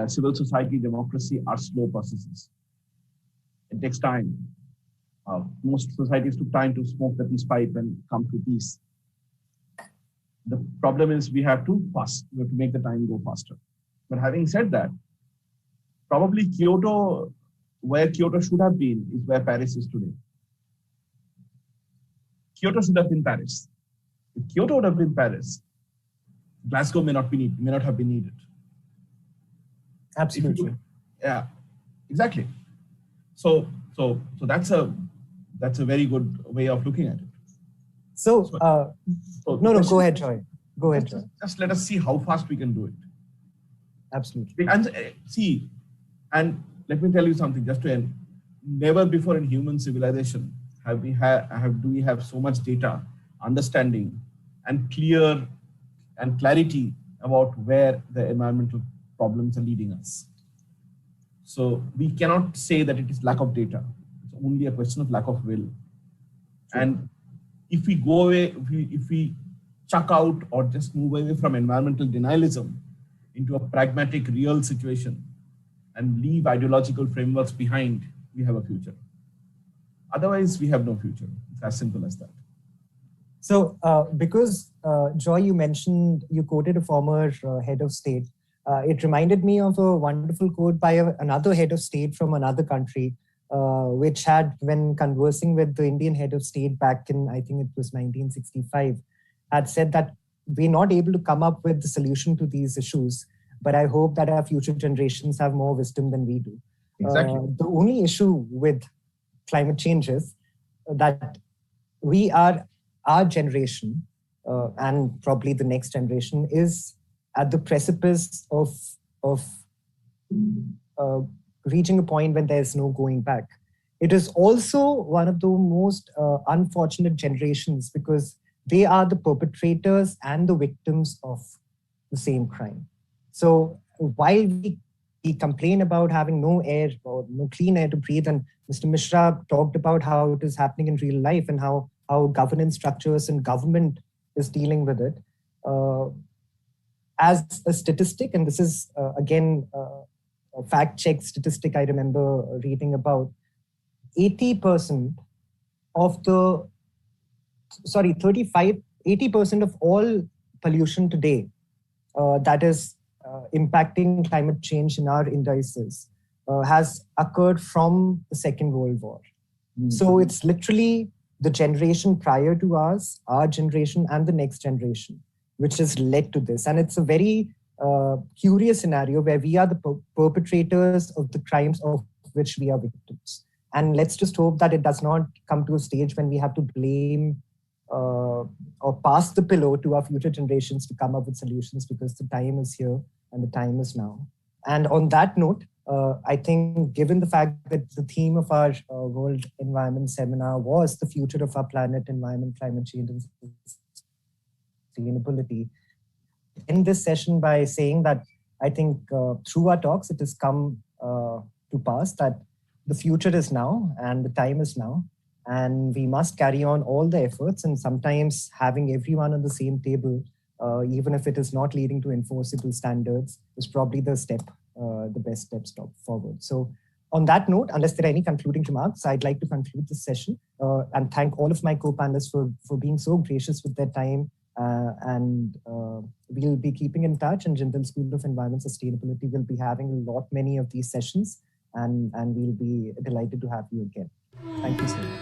civil society, democracy are slow processes. It takes time. Most societies took time to smoke the peace pipe and come to peace. The problem is we have to make the time go faster. But having said that, probably Kyoto, where Kyoto should have been, is where Paris is today. Kyoto should have been Paris. If Kyoto would have been Paris, Glasgow may not have been needed. Absolutely. Yeah, exactly. So that's a very good way of looking at it. So no, go ahead, Joy. Go ahead, Joy. Just let us see how fast we can do it. Absolutely. And and let me tell you something just to end. Never before in human civilization do we have so much data, understanding, and clarity about where the environmental problems are leading us. So we cannot say that it is lack of data. It's only a question of lack of will. Sure. And if we go away, if we chuck out or just move away from environmental denialism into a pragmatic, real situation and leave ideological frameworks behind, we have a future. Otherwise, we have no future. It's as simple as that. So because Joy, you quoted a former head of state, it reminded me of a wonderful quote by another head of state from another country, which had, when conversing with the Indian head of state back in, I think it was 1965, had said that we're not able to come up with the solution to these issues, but I hope that our future generations have more wisdom than we do. Exactly. The only issue with climate change is that our generation, and probably the next generation, is at the precipice of reaching a point when there's no going back. It is also one of the most unfortunate generations because they are the perpetrators and the victims of the same crime. So while we complain about having no air or no clean air to breathe, and Mr. Mishra talked about how it is happening in real life and how governance structures and government is dealing with it. As a statistic, and this is again a fact-check statistic I remember reading about, 80% of 80% of all pollution today that is impacting climate change in our indices has occurred from the Second World War. Mm-hmm. So it's literally the generation prior to us, our generation, and the next generation, which has led to this. And it's a very curious scenario where we are the perpetrators of the crimes of which we are victims. And let's just hope that it does not come to a stage when we have to blame or pass the pillow to our future generations to come up with solutions, because the time is here and the time is now. And on that note, I think given the fact that the theme of our World Environment Seminar was the future of our planet, environment, climate change, and sustainability, end this session by saying that I think through our talks, it has come to pass that the future is now and the time is now. And we must carry on all the efforts, and sometimes having everyone on the same table, even if it is not leading to enforceable standards, is probably the best step forward. So on that note, unless there are any concluding remarks, I'd like to conclude this session and thank all of my co-panelists for being so gracious with their time. And we'll be keeping in touch, and Jindal School of Environment Sustainability will be having many of these sessions, and we'll be delighted to have you again. Thank you so much.